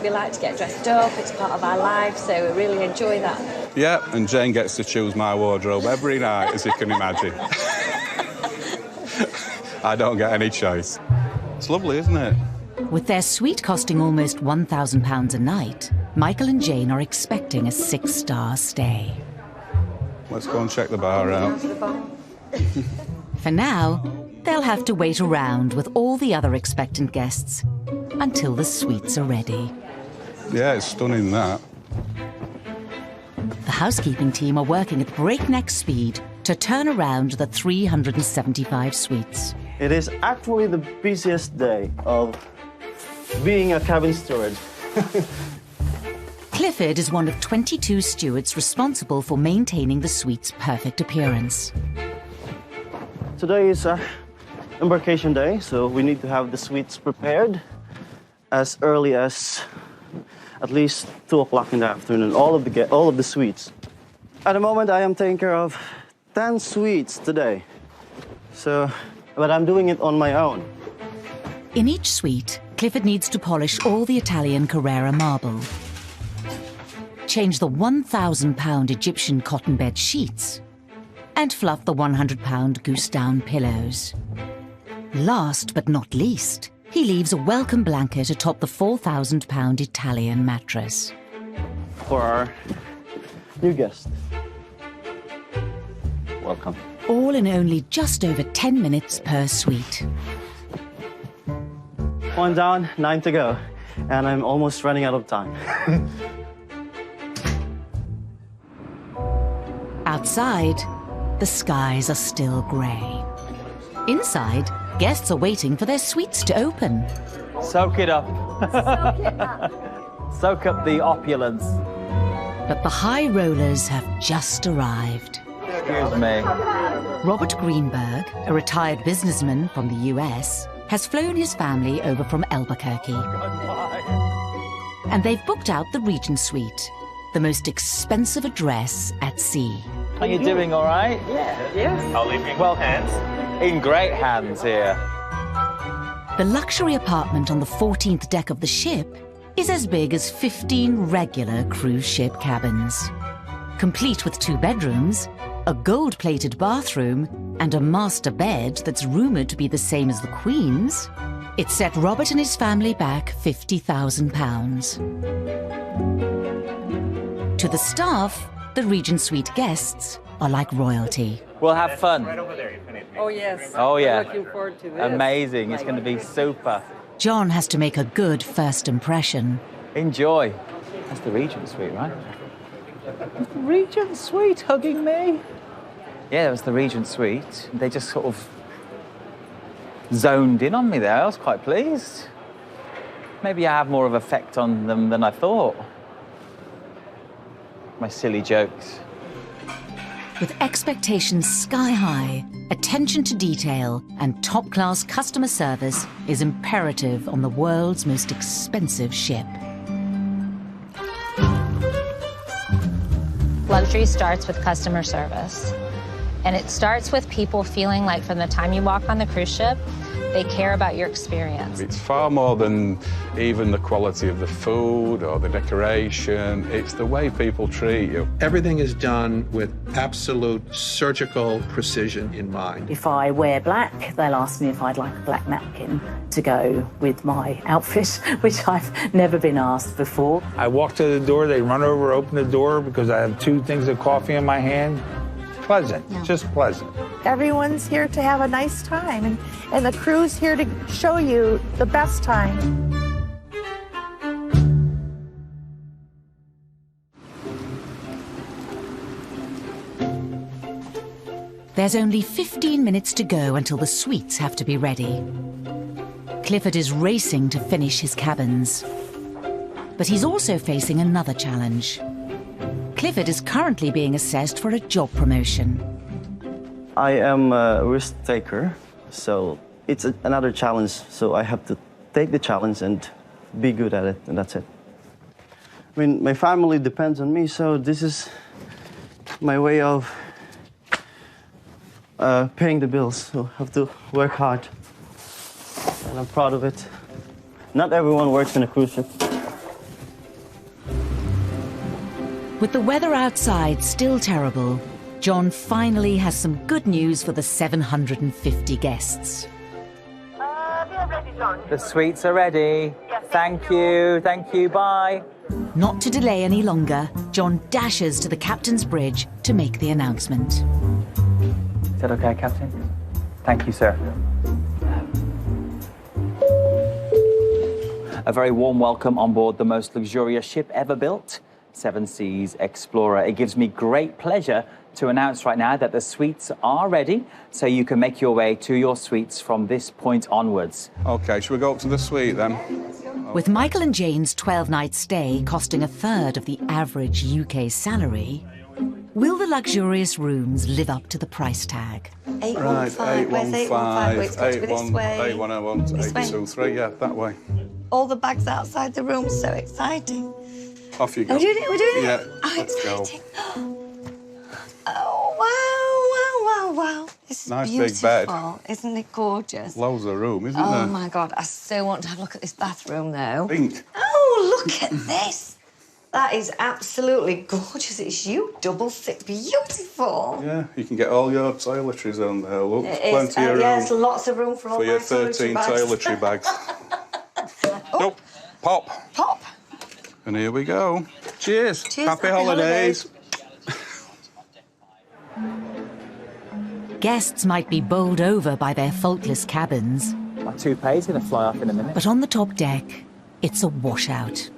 We like to get dressed up, it's part of our life, so we really enjoy that. Yeah, and Jane gets to choose my wardrobe every night, as you can imagine. I don't get any choice. It's lovely, isn't it? With their suite costing almost £1,000 a night, Michael and Jane are expecting a 6-star stay. Let's go and check the bar out. For now, they'll have to wait around with all the other expectant guests until the suites are ready. Yeah, it's stunning, that. The housekeeping team are working at breakneck speed to turn around the 375 suites. It is actually the busiest day of being a cabin steward. Clifford is one of 22 stewards responsible for maintaining the suite's perfect appearance. Today is embarkation day, so we need to have the suites prepared as early as at least 2 o'clock in the afternoon, all of the suites. At the moment, I am taking care of 10 suites today, but I'm doing it on my own. In each suite, Clifford needs to polish all the Italian Carrara marble, change the 1,000-pound Egyptian cotton bed sheets, and fluff the 100-pound goose down pillows. Last but not least, he leaves a welcome blanket atop the 4,000-pound Italian mattress. For our new guest. Welcome. All in only just over 10 minutes per suite. 1 down, 9 to go, and I'm almost running out of time. Outside, the skies are still grey. Inside, guests are waiting for their suites to open. Soak it up. Soak it up. Soak up the opulence. But the high rollers have just arrived. Excuse me. Robert Greenberg, a retired businessman from the US, has flown his family over from Albuquerque. And they've booked out the Regent Suite, the most expensive address at sea. Are you doing all right? Yeah. Yes. I'll leave you in hands. In great hands here. The luxury apartment on the 14th deck of the ship is as big as 15 regular cruise ship cabins. Complete with 2 bedrooms, a gold-plated bathroom, and a master bed that's rumoured to be the same as the Queen's, it set Robert and his family back £50,000. To the staff, the Regent Suite guests are like royalty. We'll have fun. Right over there. Oh, yes. Oh, yeah. I'm looking forward to this. Amazing. It's going to be super. John has to make a good first impression. Enjoy. That's the Regent Suite, right? Regent Suite hugging me. Yeah, that was the Regent Suite. They just sort of zoned in on me there. I was quite pleased. Maybe I have more of an effect on them than I thought. My silly jokes. With expectations sky high, attention to detail and top-class customer service is imperative on the world's most expensive ship. Luxury starts with customer service. And it starts with people feeling like from the time you walk on the cruise ship, they care about your experience. It's far more than even the quality of the food or the decoration. It's the way people treat you. Everything is done with absolute surgical precision in mind. If I wear black, they'll ask me if I'd like a black napkin to go with my outfit, which I've never been asked before. I walk to the door, they run over, open the door because I have 2 things of coffee in my hand. Pleasant, just pleasant. Everyone's here to have a nice time, and the crew's here to show you the best time. There's only 15 minutes to go until the suites have to be ready. Clifford is racing to finish his cabins. But he's also facing another challenge. Clifford is currently being assessed for a job promotion. I am a risk taker, so it's another challenge. So I have to take the challenge and be good at it, and that's it. I mean, my family depends on me, so this is my way of paying the bills. So I have to work hard, and I'm proud of it. Not everyone works in a cruise ship. With the weather outside still terrible, John finally has some good news for the 750 guests. The suites are ready. Thank you, bye. Not to delay any longer, John dashes to the captain's bridge to make the announcement. Is that okay, Captain? Thank you, sir. A very warm welcome on board the most luxurious ship ever built, Seven Seas Explorer. It gives me great pleasure to announce right now that the suites are ready, so you can make your way to your suites from this point onwards. OK, shall we go up to the suite then? With Michael and Jane's 12-night stay costing a third of the average UK salary, will the luxurious rooms live up to the price tag? 815, where's 815? It's got to be this way. 8101, 823, yeah, that way. All the bags outside the room, so exciting. Off you go. We're doing it, we're doing it? Yeah, Oh, let's exciting. Oh, wow. This is Nice beautiful. big bed. Isn't it gorgeous? Loads of room, isn't Oh, there? my God, I so want to have a look at this bathroom, though. Pink. Oh, look at this. That is absolutely gorgeous. It's double thick, beautiful. Yeah, you can get all your toiletries on there. Look, It is, plenty of room. yes, lots of room for all for my your 13 toiletry bags. Nope. Pop. Pop. And here we go. Cheers. Cheers, Happy happy holidays. Guests might be bowled over by their faultless cabins, My toupee's going to fly off in a minute. but on the top deck, it's a washout,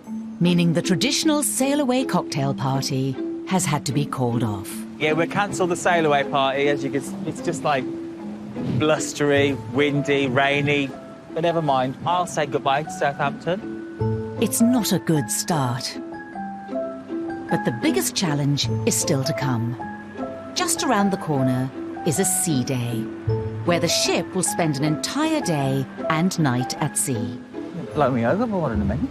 meaning the traditional sail-away cocktail party has had to be called off. Yeah, we'll cancel the sail-away party. As you can see, it's just like blustery, windy, rainy. But never mind, I'll say goodbye to Southampton. It's not a good start. But the biggest challenge is still to come. Just around the corner is a sea day, where the ship will spend an entire day and night at sea. Blow me overboard in a minute.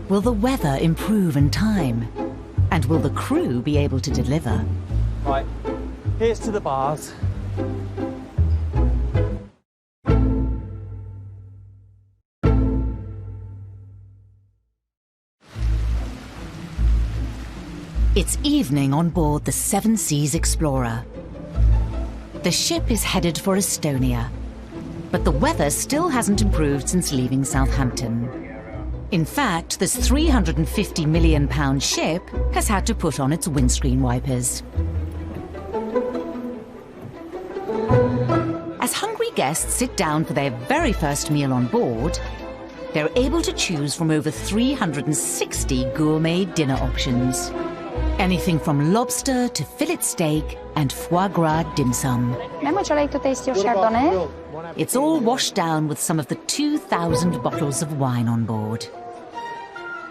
Will the weather improve in time? And will the crew be able to deliver? Right, here's to the bars. It's evening on board the Seven Seas Explorer. The ship is headed for Estonia, but the weather still hasn't improved since leaving Southampton. In fact, this £350 million ship has had to put on its windscreen wipers. As hungry guests sit down for their very first meal on board, they're able to choose from over 360 gourmet dinner options. Anything from lobster to fillet steak and foie gras dim sum. Ma'am, would you like to taste your Chardonnay? It's all washed down with some of the 2,000 bottles of wine on board.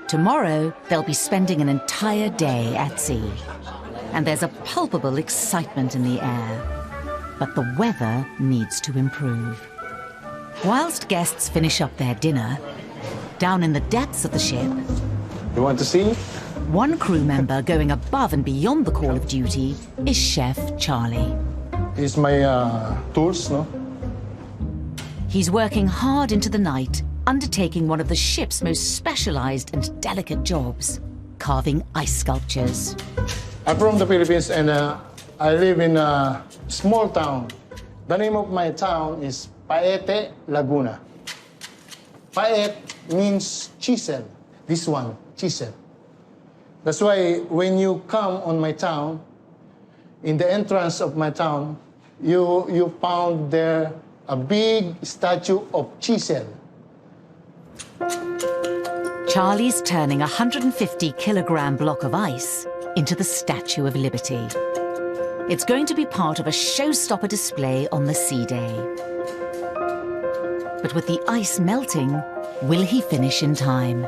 Tomorrow, they'll be spending an entire day at sea. And there's a palpable excitement in the air. But the weather needs to improve. Whilst guests finish up their dinner, down in the depths of the ship, You want to see? one crew member going above and beyond the call of duty is Chef Charlie. It's my tools, no? He's working hard into the night, undertaking one of the ship's most specialized and delicate jobs, carving ice sculptures. I'm from the Philippines and I live in a small town. The name of my town is Paete, Laguna. Paete means chisel. This one, chisel. That's why when you come on my town, in the entrance of my town, you found there a big statue of chisel. Charlie's turning a 150-kilogram block of ice into the Statue of Liberty. It's going to be part of a showstopper display on the sea day. But with the ice melting, will he finish in time?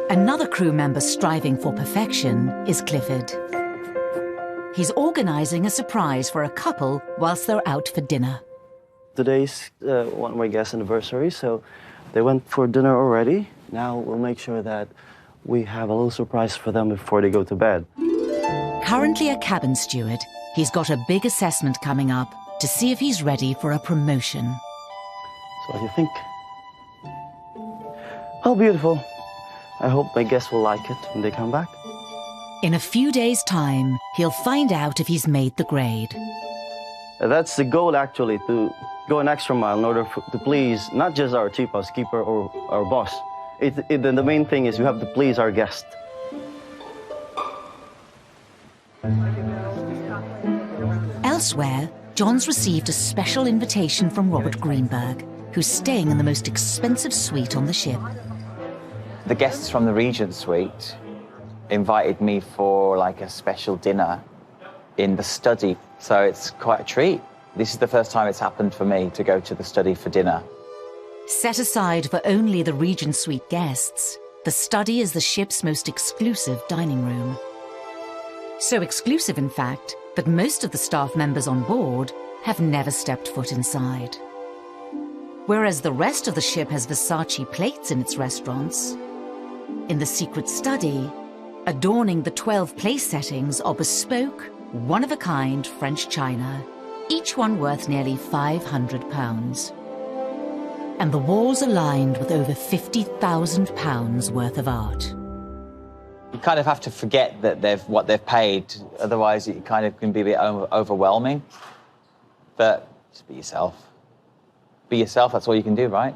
Another crew member striving for perfection is Clifford. He's organising a surprise for a couple whilst they're out for dinner. Today's one of my guests' anniversary, so they went for dinner already. Now we'll make sure that we have a little surprise for them before they go to bed. Currently a cabin steward, he's got a big assessment coming up to see if he's ready for a promotion. So what do you think? Oh, beautiful. I hope my guests will like it when they come back. In a few days' time, he'll find out if he's made the grade. That's the goal, actually, to go an extra mile in order to please not just our chief housekeeper or our boss. The main thing is we have to please our guest. Elsewhere, John's received a special invitation from Robert Greenberg, who's staying in the most expensive suite on the ship. The guests from the Regent Suite invited me for like a special dinner in the study. So it's quite a treat. This is the first time it's happened for me to go to the study for dinner. Set aside for only the Regent Suite guests, the study is the ship's most exclusive dining room. So exclusive, in fact, that most of the staff members on board have never stepped foot inside. Whereas the rest of the ship has Versace plates in its restaurants, in the secret study, adorning the 12 place settings are bespoke, one-of-a-kind French china, each one worth nearly £500. And the walls are lined with over £50,000 worth of art. You kind of have to forget that what they've paid, otherwise it kind of can be a bit overwhelming. But just be yourself. Be yourself, that's all you can do, right?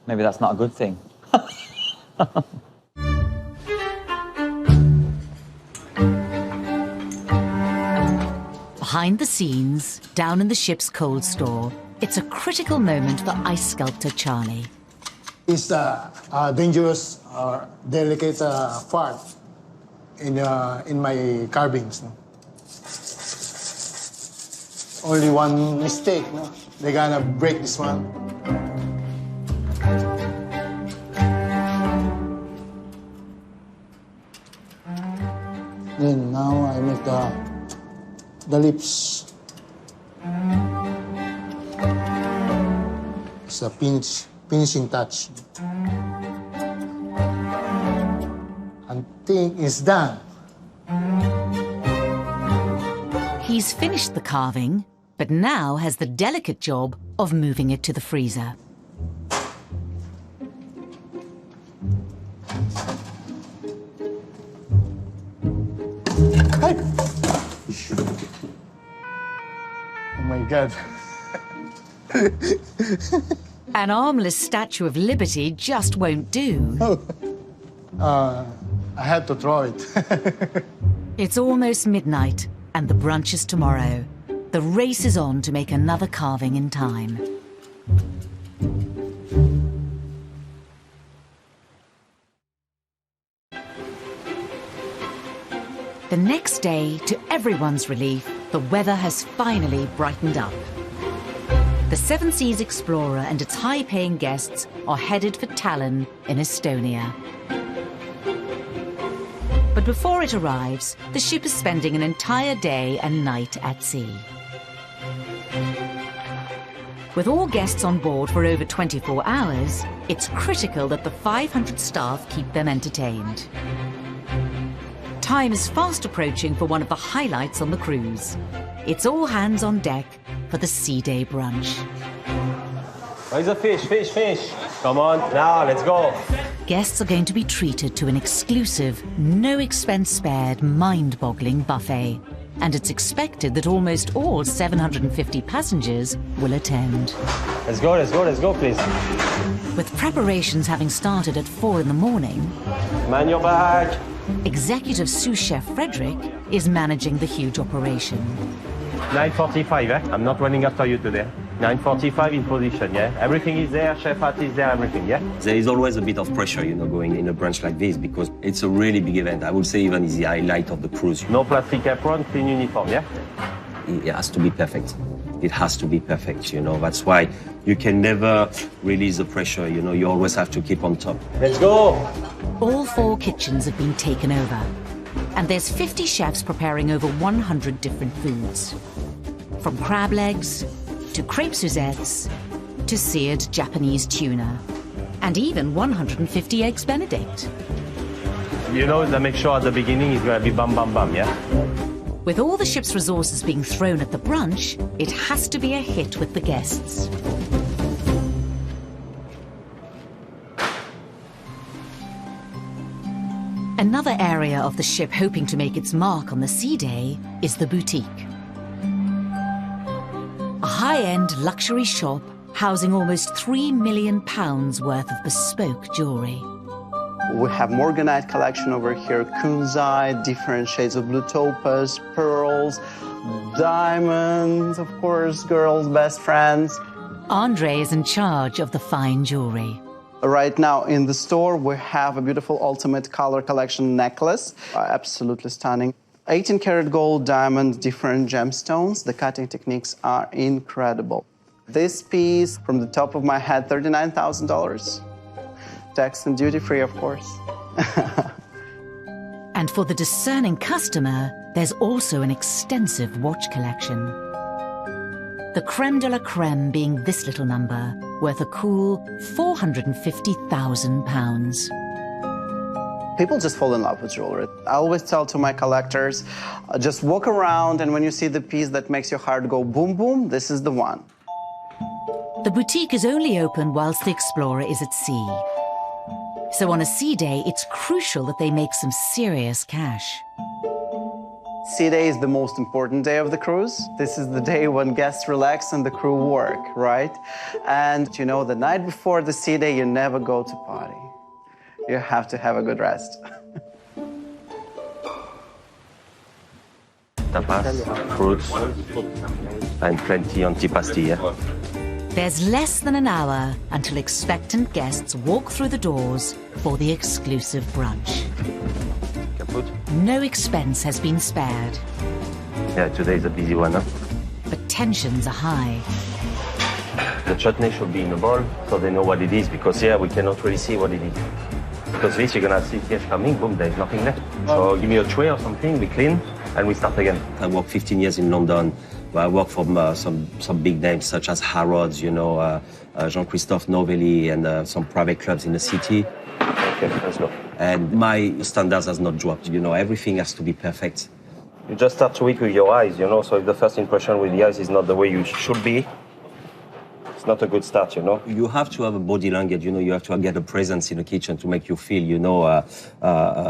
Maybe that's not a good thing. Behind the scenes, down in the ship's cold store, it's a critical moment for ice sculptor Charlie. It's a dangerous or delicate part in my carvings. No? Only one mistake, no? They're gonna break this one. Then now I make the lips. It's a finishing touch. I think it's done. He's finished the carving, but now has the delicate job of moving it to the freezer. Oh my God. An armless Statue of Liberty just won't do. I had to throw it. It's almost midnight, and the brunch is tomorrow. The race is on to make another carving in time. The next day, to everyone's relief, the weather has finally brightened up. The Seven Seas Explorer and its high-paying guests are headed for Tallinn in Estonia. But before it arrives, the ship is spending an entire day and night at sea. With all guests on board for over 24 hours, it's critical that the 500 staff keep them entertained. Time is fast approaching for one of the highlights on the cruise. It's all hands on deck for the Sea Day brunch. Where's the fish? Fish. Come on, now, let's go. Guests are going to be treated to an exclusive, no expense spared, mind-boggling buffet. And it's expected that almost all 750 passengers will attend. Let's go, please. With preparations having started at 4 in the morning, Man your bag. Executive sous chef Frederick is managing the huge operation. 9:45, eh? I'm not running after you today. 9:45 in position, yeah? Everything is there, chef hat is there, everything, yeah? There is always a bit of pressure, going in a brunch like this because it's a really big event. I would say even it's the highlight of the cruise. No plastic apron, clean uniform, yeah? It has to be perfect. It has to be perfect, That's why you can never release the pressure, You always have to keep on top. Let's go! All 4 kitchens have been taken over. And there's 50 chefs preparing over 100 different foods. From crab legs, to crepe Suzettes, to seared Japanese tuna, and even 150 eggs Benedict. They make sure at the beginning it's going to be bam, bam, bam, yeah? With all the ship's resources being thrown at the brunch, it has to be a hit with the guests. Another area of the ship hoping to make its mark on the Sea Day is the boutique. A high-end luxury shop housing almost £3 million worth of bespoke jewelry. We have Morganite collection over here, kunzite, different shades of blue topaz, pearls, diamonds, of course, girls' best friends. Andre is in charge of the fine jewelry. Right now in the store, we have a beautiful Ultimate Color Collection necklace. Absolutely stunning. 18 karat gold, diamond, different gemstones. The cutting techniques are incredible. This piece, from the top of my head, $39,000. Tax and duty free, of course. And for the discerning customer, there's also an extensive watch collection. The creme de la creme being this little number, worth a cool £450,000. People just fall in love with jewelry. I always tell to my collectors, just walk around, and when you see the piece that makes your heart go boom, boom, this is the one. The boutique is only open whilst the Explorer is at sea. So on a sea day, it's crucial that they make some serious cash. Sea day is the most important day of the cruise. This is the day when guests relax and the crew work, right? And you know, the night before the sea day, you never go to party. You have to have a good rest. Tapas, fruits, and plenty antipasti. There's less than an hour until expectant guests walk through the doors for the exclusive brunch. Kaput? No expense has been spared. Yeah, today is a busy one, huh? But tensions are high. The chutney should be in the bowl so they know what it is, because here we cannot really see what it is. Because this, you're gonna see fish coming, boom, there's nothing left. So give me a tray or something, we clean, and we start again. I worked 15 years in London. I worked for some big names such as Harrods, you know, Jean-Christophe Novelli, and some private clubs in the city. Okay, let's go. And my standards has not dropped, you know, everything has to be perfect. You just start to eat with your eyes, you know, so if the first impression with the eyes is not the way you should be, it's not a good start, you know. You have to have a body language, you know, you have to get a presence in the kitchen to make you feel, you know,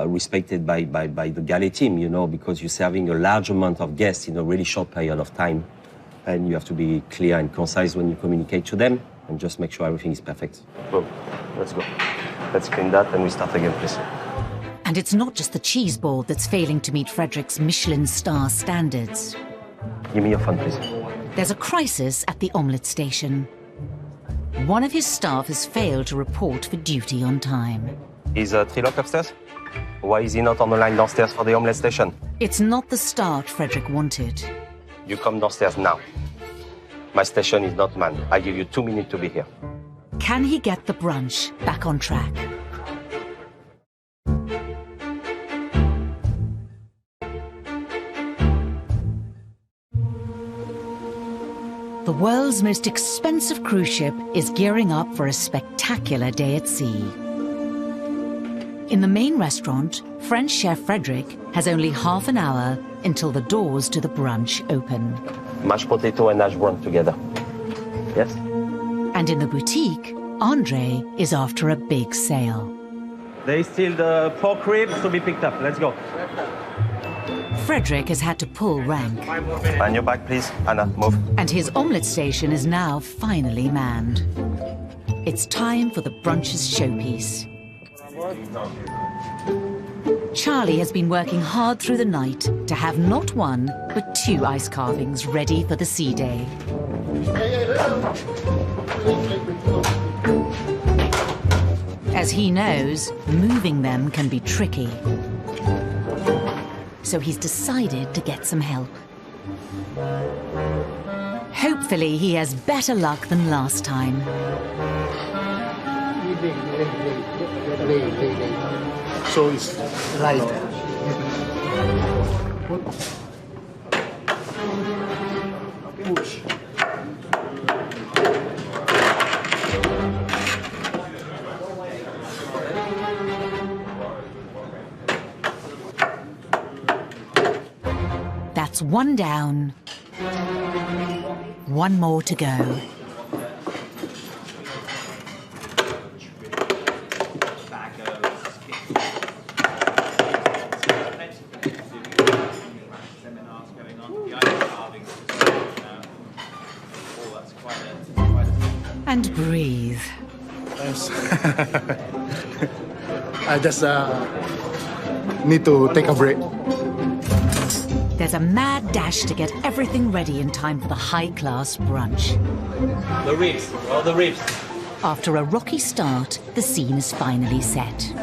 respected by the galley team, you know, because you're serving a large amount of guests in a really short period of time. And you have to be clear and concise when you communicate to them and just make sure everything is perfect. Boom, let's go. Let's clean that and we start again, please. And it's not just the cheese board that's failing to meet Frederick's Michelin star standards. Give me your phone, please. There's a crisis at the omelette station. One of his staff has failed to report for duty on time. Is Trilock upstairs? Why is he not on the line downstairs for the omelette station? It's not the start Frederick wanted. You come downstairs now. My station is not manned. I give you 2 minutes to be here. Can he get the brunch back on track? The world's most expensive cruise ship is gearing up for a spectacular day at sea. In the main restaurant, French chef Frederick has only half an hour until the doors to the brunch open. Mashed potato and hash brown together. Yes? And in the boutique, Andre is after a big sale. There is still the pork ribs to be picked up. Let's go. Frederick has had to pull rank. On your back, please. Anna, move. And his omelette station is now finally manned. It's time for the brunch's showpiece. Charlie has been working hard through the night to have not one, but 2 ice carvings ready for the sea day. As he knows, moving them can be tricky. So he's decided to get some help. Hopefully he has better luck than last time. So it's lighter. Push. That's 1 down. 1 more to go. And breathe. Yes. I just need to take a break. There's a mad dash to get everything ready in time for the high-class brunch. The ribs, all the ribs. After a rocky start, the scene is finally set.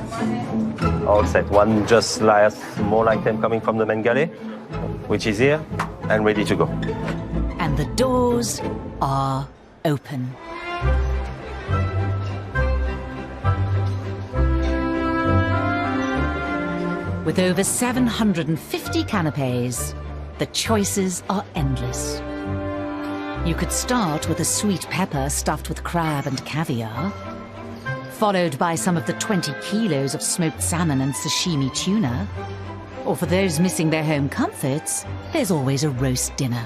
All set. One just last small item coming from the main galley, which is here and ready to go. And the doors are open. With over 750 canapes, the choices are endless. You could start with a sweet pepper stuffed with crab and caviar, followed by some of the 20 kilos of smoked salmon and sashimi tuna. Or for those missing their home comforts, there's always a roast dinner.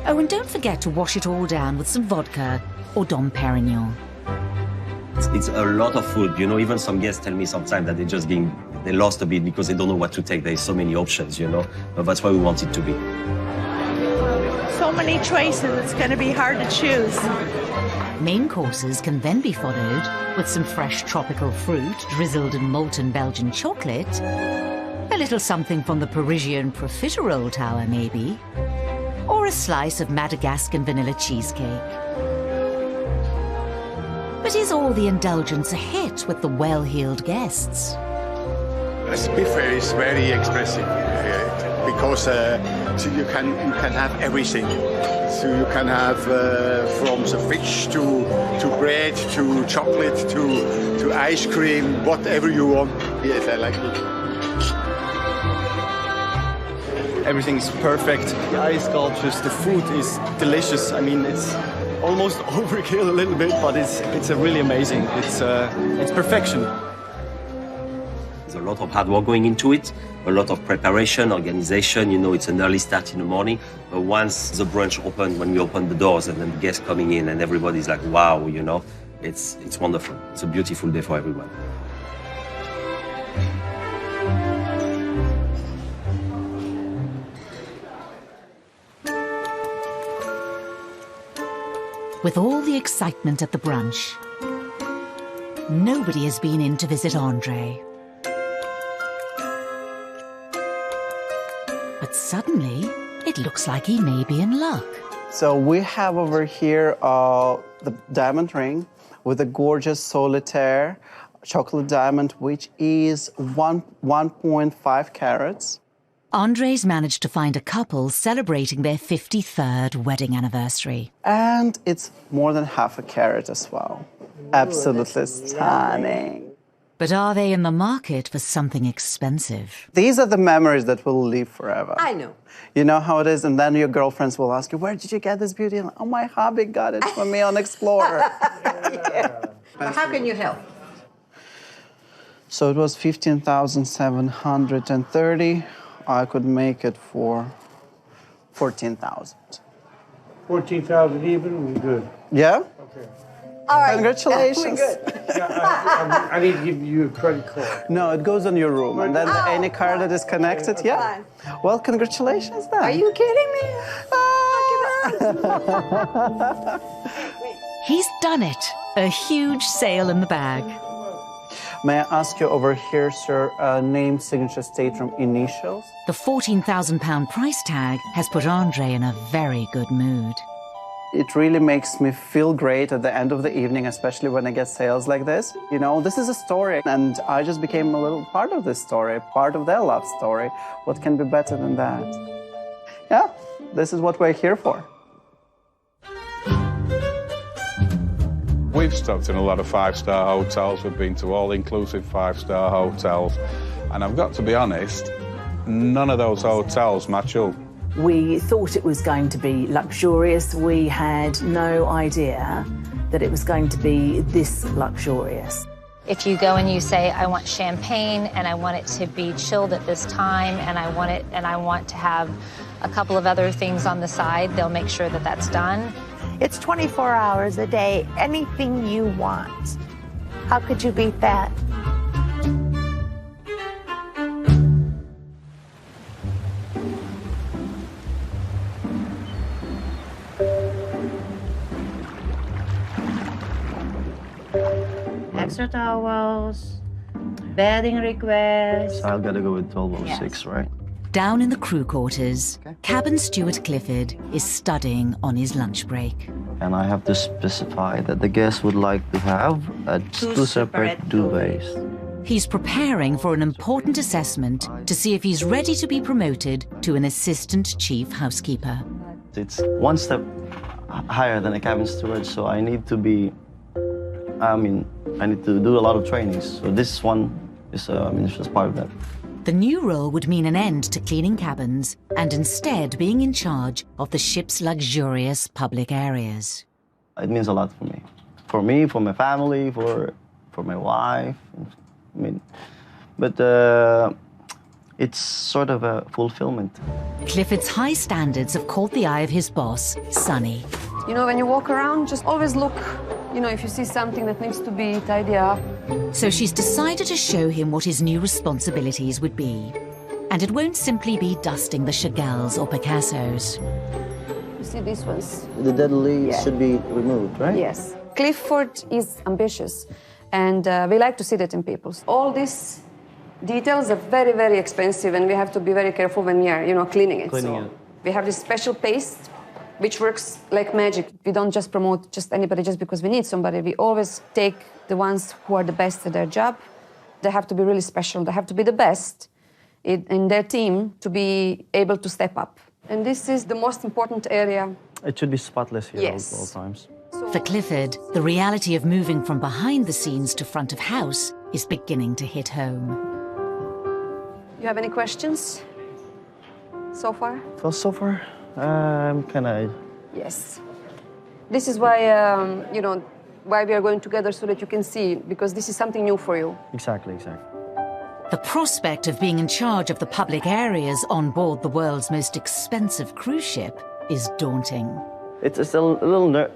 Oh, and don't forget to wash it all down with some vodka or Dom Perignon. It's a lot of food. You know, even some guests tell me sometimes that they lost a bit because they don't know what to take. There's so many options, you know, but that's why we want it to be. So many choices, it's going to be hard to choose. Main courses can then be followed with some fresh tropical fruit drizzled in molten Belgian chocolate, a little something from the Parisian profiterole tower maybe, or a slice of Madagascan vanilla cheesecake. But is all the indulgence a hit with the well-heeled guests? This buffet is very expressive because so you can have everything. So you can have from the fish to bread to chocolate to ice cream, whatever you want. Yes, I like it. Everything's perfect. The ice sculptures, the food is delicious. I mean, it's almost overkill a little bit, but it's really amazing. It's perfection. There's a lot of hard work going into it, a lot of preparation, organization. You know, it's an early start in the morning, but once the brunch opened, when we open the doors and then the guests coming in and everybody's like, wow, you know, it's wonderful. It's a beautiful day for everyone. With all the excitement at the brunch, nobody has been in to visit Andre. But suddenly, it looks like he may be in luck. So we have over here the diamond ring with a gorgeous solitaire chocolate diamond, which is 1.5 carats. Andre's managed to find a couple celebrating their 53rd wedding anniversary. And it's more than half a carat as well. Absolutely stunning. But are they in the market for something expensive? These are the memories that will live forever. I know. You know how it is, and then your girlfriends will ask you, where did you get this beauty? And, oh, my hubby got it for me on Explorer. Yeah. Well, how can you help? So it was 15,730. I could make it for 14,000. 14,000 even, we're good. Yeah? Okay. All right. Congratulations. We're good. I need to give you a credit card. No, it goes on your room, and then any card that is connected, yeah. Well, congratulations then. Are you kidding me? He's done it. A huge sale in the bag. May I ask you over here, sir, name, signature, stateroom, initials? The £14,000 price tag has put Andre in a very good mood. It really makes me feel great at the end of the evening, especially when I get sales like this. You know, this is a story, and I just became a little part of this story, part of their love story. What can be better than that? Yeah, this is what we're here for. We've stopped in a lot of five-star hotels. We've been to all-inclusive five-star hotels. And I've got to be honest, none of those hotels match up. We thought it was going to be luxurious. We had no idea that it was going to be this luxurious. If you go and you say, I want champagne and I want it to be chilled at this time and I want to have a couple of other things on the side, they'll make sure that that's done. It's 24 hours a day, anything you want. How could you beat that? Extra towels, bedding requests. So I've got to go with 1206, right? Down in the crew quarters, cabin steward Clifford is studying on his lunch break. and I have to specify that the guest would like to have two separate duvets. He's preparing for an important assessment to see if he's ready to be promoted to an assistant chief housekeeper. It's one step higher than a cabin steward, so I need to do a lot of trainings. So this one is, it's just part of that. The new role would mean an end to cleaning cabins and instead being in charge of the ship's luxurious public areas. It means a lot for me, for my family, for my wife. But it's sort of a fulfillment. Clifford's high standards have caught the eye of his boss, Sonny. You know, when you walk around, just always look, if you see something that needs to be tidied up. So she's decided to show him what his new responsibilities would be. And it won't simply be dusting the Chagalls or Picassos. You see these ones? The dead leaves should be removed, right? Yes. Clifford is ambitious, and we like to see that in people. All these details are very, very expensive, and we have to be very careful when we are, cleaning it. We have this special paste, which works like magic. We don't just promote just anybody just because we need somebody. We always take the ones who are the best at their job. They have to be really special. They have to be the best in their team to be able to step up. And this is the most important area. It should be spotless here at all times. For Clifford, the reality of moving from behind the scenes to front of house is beginning to hit home. You have any questions so far? So far, kind of... Yes. This is why, why we are going together, so that you can see, because this is something new for you. Exactly. The prospect of being in charge of the public areas on board the world's most expensive cruise ship is daunting. It's a little,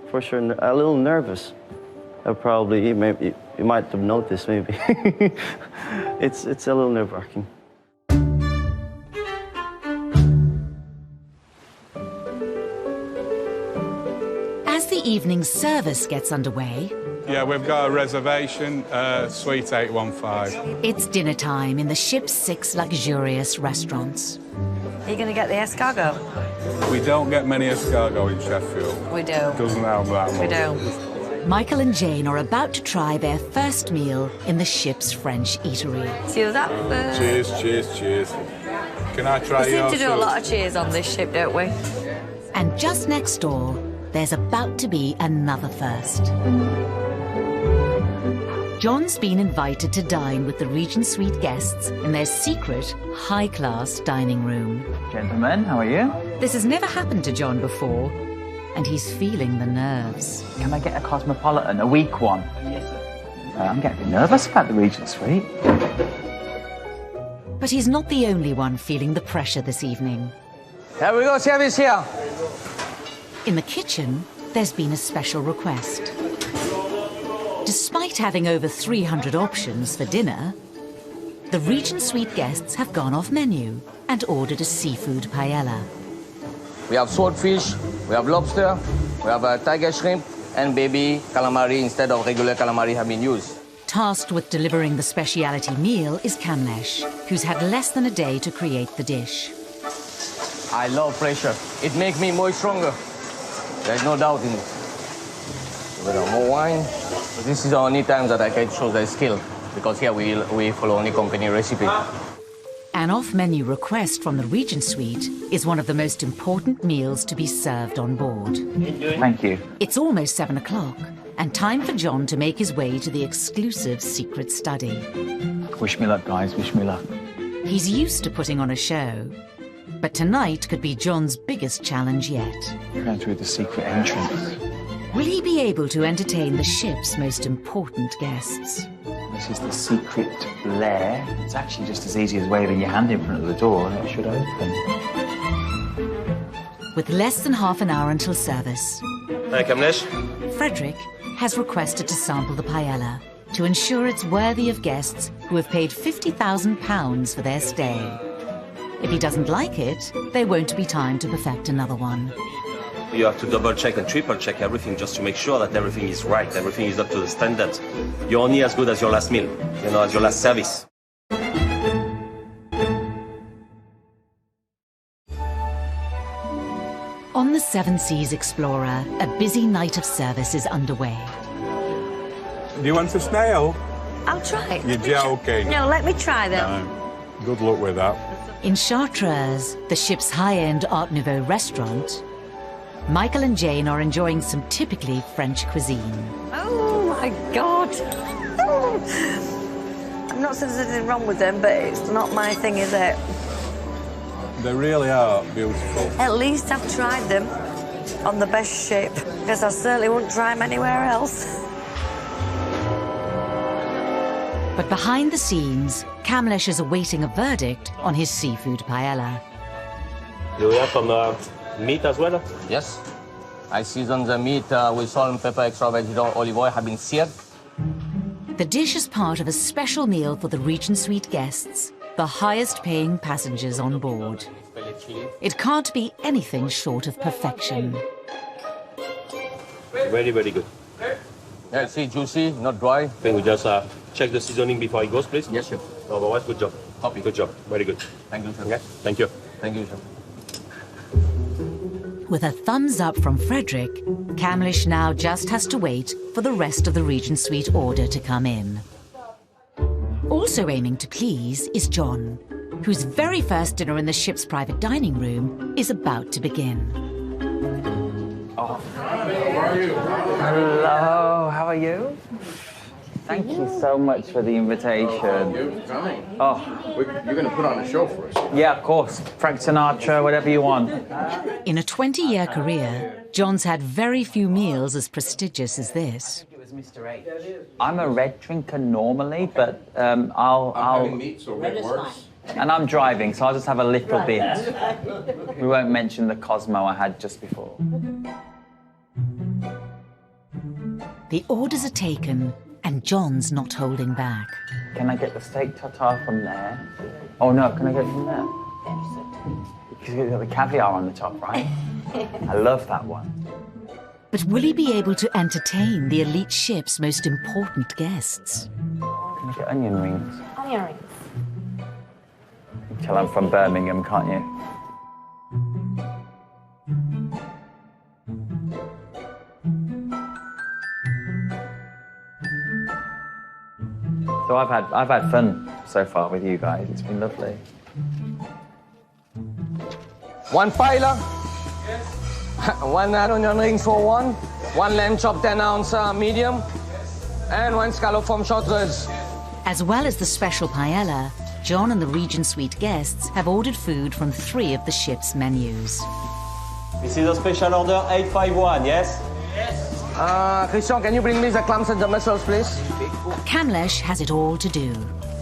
for sure, a little nervous. Probably, maybe you might have noticed, maybe. It's a little nerve-wracking. As the evening service gets underway... Yeah, we've got a reservation, Suite 815. It's dinner time in the ship's 6 luxurious restaurants. Are you going to get the escargot? We don't get many escargot in Sheffield. We do. Doesn't help that much. We do. Michael and Jane are about to try their first meal in the ship's French eatery. Cheers up. Cheers. Can I try We yours? seem to do a lot of cheers on this ship, don't we? And just next door, there's about to be another first. John's been invited to dine with the Regent Suite guests in their secret, high-class dining room. Gentlemen, how are you? This has never happened to John before, and he's feeling the nerves. Can I get a Cosmopolitan, a weak one? Yes, sir. I'm getting a bit nervous about the Regent Suite. But he's not the only one feeling the pressure this evening. Here we go, service here. In the kitchen, there's been a special request. Despite having over 300 options for dinner, the Regent Suite guests have gone off menu and ordered a seafood paella. We have swordfish, we have lobster, we have tiger shrimp, and baby calamari instead of regular calamari have been used. Tasked with delivering the speciality meal is Kamlesh, who's had less than a day to create the dish. I love pressure. It makes me more stronger. There's no doubt in it. A little more wine. This is the only time that I can show the skill, because here we follow only company recipe. An off-menu request from the Regent Suite is one of the most important meals to be served on board. Thank you. It's almost 7 o'clock, and time for John to make his way to the exclusive secret study. Wish me luck, guys. Wish me luck. He's used to putting on a show, but tonight could be John's biggest challenge yet. Going through the secret entrance. Will he be able to entertain the ship's most important guests? This is the secret lair. It's actually just as easy as waving your hand in front of the door and it should open. With less than half an hour until service, Hi, Kamlesh. Frederick has requested to sample the paella to ensure it's worthy of guests who have paid £50,000 for their stay. If he doesn't like it, there won't be time to perfect another one. You have to double check and triple check everything just to make sure that everything is right, everything is up to the standard. You're only as good as your last meal, as your last service. On On the Seven Seas Explorer, a busy night of service is underway. Do you want a snail? I'll try it. You're joking. No, let me try them. No. Good luck with that. In Chartreuse, the ship's high-end Art Nouveau restaurant, Michael and Jane are enjoying some typically French cuisine. Oh my God. I'm not saying there's anything wrong with them, but it's not my thing, is it? They really are beautiful. At least I've tried them on the best ship, because I certainly wouldn't try them anywhere else. But behind the scenes, Kamlesh is awaiting a verdict on his seafood paella. Do we have some meat as well? Yes. I seasoned the meat with salt and pepper, extra vegetable, olive oil, have been seared. The dish is part of a special meal for the Regent Suite guests, the highest-paying passengers on board. It can't be anything short of perfection. Very, very good. Yeah, see, juicy, not dry. Can we just check the seasoning before it goes, please? Yes, sir. Otherwise, good job. Copy. Good job. Very good. Thank you, sir. Okay. Thank you. Thank you, sir. With a thumbs up from Frederick, Kamlesh now just has to wait for the rest of the Regent Suite order to come in. Also aiming to please is John, whose very first dinner in the ship's private dining room is about to begin. Oh. Hello, how are you? Thank you so much for the invitation. Oh. You're going to put on a show for us. Yeah, of course. Frank Sinatra, whatever you want. In a 20-year career, John's had very few meals as prestigious as this. I'm a red drinker normally, but I'll having meat, so red works. And I'm driving, so I'll just have a little bit. We won't mention the Cosmo I had just before. The orders are taken, and John's not holding back. Can I get the steak tartare from there? Oh no, can I get it from there? Because you've got the caviar on the top, right? I love that one. But will he be able to entertain the elite ship's most important guests? Can I get onion rings? Onion rings. You can tell I'm from Birmingham, can't you? So I've had fun so far with you guys. It's been lovely. One paella. Yes. One onion rings for one. One lamb chop 10-ounce medium. Yes. And one scallop from Chartreuse. As well as the special paella, John and the Regent Suite guests have ordered food from 3 of the ship's menus. This is a special order 851, yes? Yes. Christian, can you bring me the clams and the mussels, please? Kamlesh has it all to do.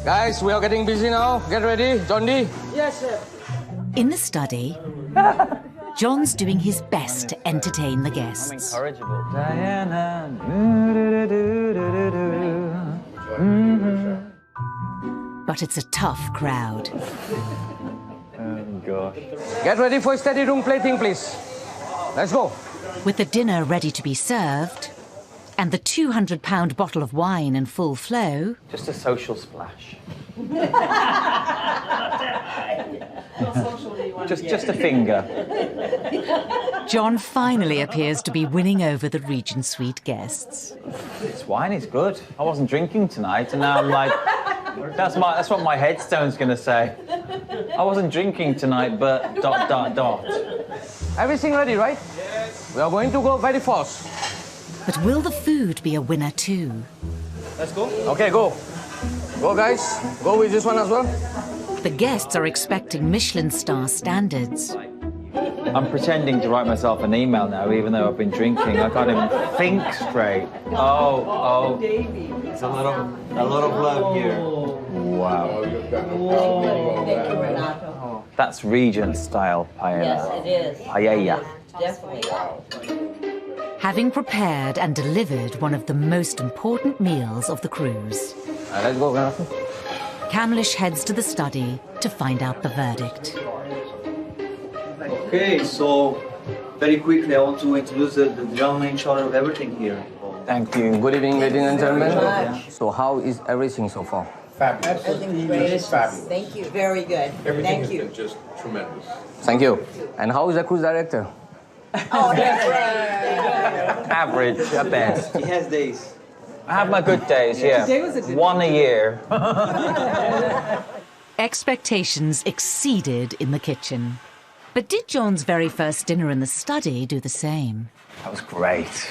Guys, we are getting busy now. Get ready. John D. Yes, sir. In the study, John's doing his best to entertain the guests. Incorrigible. Diana. But it's a tough crowd. Oh, gosh. Get ready for steady room plating, please. Let's go. With the dinner ready to be served, and the 200-pound bottle of wine in full flow... Just a social splash. just a finger. John finally appears to be winning over the Regent Suite guests. This wine is good. I wasn't drinking tonight, and now I'm like... That's what my headstone's going to say. I wasn't drinking tonight, but ... Everything ready, right? Yes. We are going to go very fast. But will the food be a winner too? Let's go. Okay, go. Go, guys. Go with this one as well. The guests are expecting Michelin star standards. I'm pretending to write myself an email now, even though I've been drinking. I can't even think straight. Oh. It's a lot of love here. Wow. That's Regent-style paella. Yes, it is. Paella. Definitely. Having prepared and delivered one of the most important meals of the cruise, let's go, Jonathan. Kamlesh heads to the study to find out the verdict. Okay, so very quickly I want to introduce the gentleman in charge of everything here. Thank you. Good evening, ladies and gentlemen. So how is everything so far? Fabulous. Everything's fabulous. Thank you. Very good. Everything Thank has you. been just tremendous. Thank you. And how is the cruise director? Oh, yeah. Average at best. He has days. I have my good days, yeah. Today was a good One a year. Expectations exceeded in the kitchen. But did John's very first dinner in the study do the same? That was great.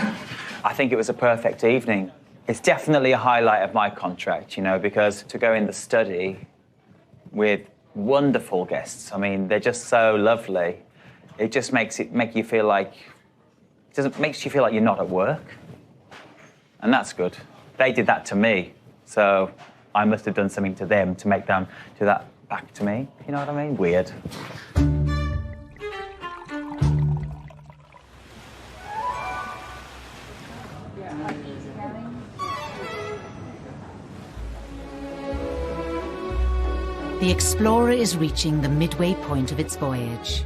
I think it was a perfect evening. It's definitely a highlight of my contract, you know, because to go in the study with wonderful guests, I mean, they're just so lovely. It just makes you feel like you're not at work. And that's good. They did that to me, so I must have done something to them to make them do that back to me. You know what I mean? Weird. The Explorer is reaching the midway point of its voyage.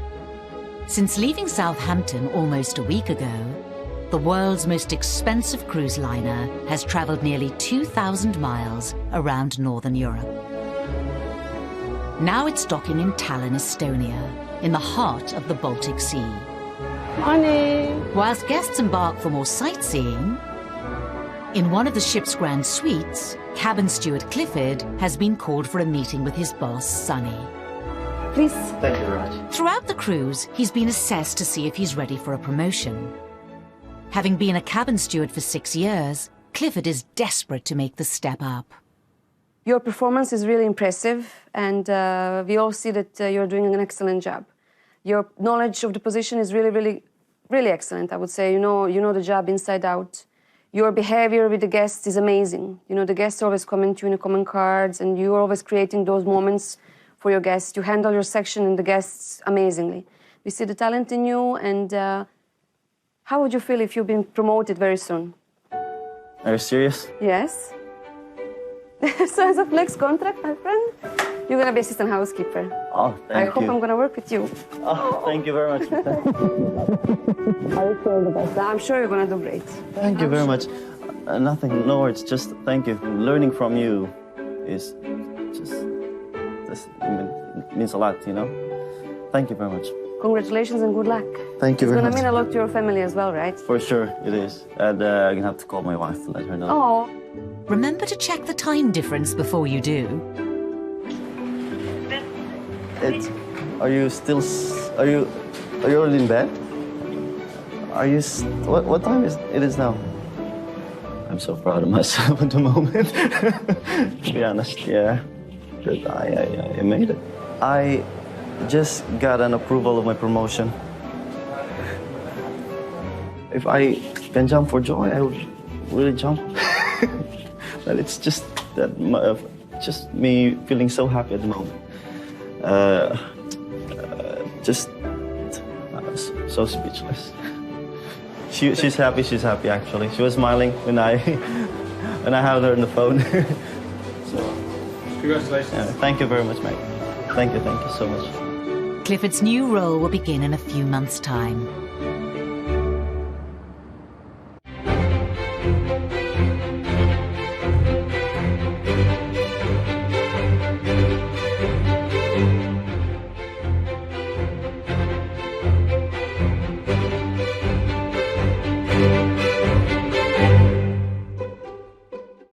Since leaving Southampton almost a week ago, the world's most expensive cruise liner has traveled nearly 2,000 miles around Northern Europe. Now it's docking in Tallinn, Estonia, in the heart of the Baltic Sea. Honey! Whilst guests embark for more sightseeing, in one of the ship's grand suites, cabin steward Clifford has been called for a meeting with his boss, Sonny. Please. Thank you very much. Throughout the cruise, he's been assessed to see if he's ready for a promotion. Having been a cabin steward for 6 years, Clifford is desperate to make the step up. Your performance is really impressive, and we all see that you're doing an excellent job. Your knowledge of the position is really excellent, I would say. You know the job inside out. Your behavior with the guests is amazing. You know, the guests always comment to you in the comment cards, and you're always creating those moments for your guests. You handle your section and the guests amazingly. We see the talent in you, and how would you feel if you've been promoted very soon? Are you serious? Yes. So as a flex contract, my friend, you're gonna be assistant housekeeper. Oh, thank you. I hope I'm gonna work with you. Oh, thank you very much. I wish you all the best. I'm sure you're gonna do great. Thank you very much. Nothing, no words, just thank you. Learning from you is just means a lot, you know? Thank you very much. Congratulations and good luck. Thank you very much. It's gonna mean a lot to your family as well, right? For sure, it is. And I'm gonna have to call my wife to let her know. Oh. Remember to check the time difference before you do. Are you already in bed? What time is it now? I'm so proud of myself at the moment. To be honest, yeah. But I made it. I just got an approval of my promotion. If I can jump for joy, I would really jump. But it's just that, just me feeling so happy at the moment. So speechless. She's happy actually. She was smiling when I had her on the phone. So, congratulations. Yeah, thank you very much, Meg. Thank you so much. Clifford's new role will begin in a few months' time.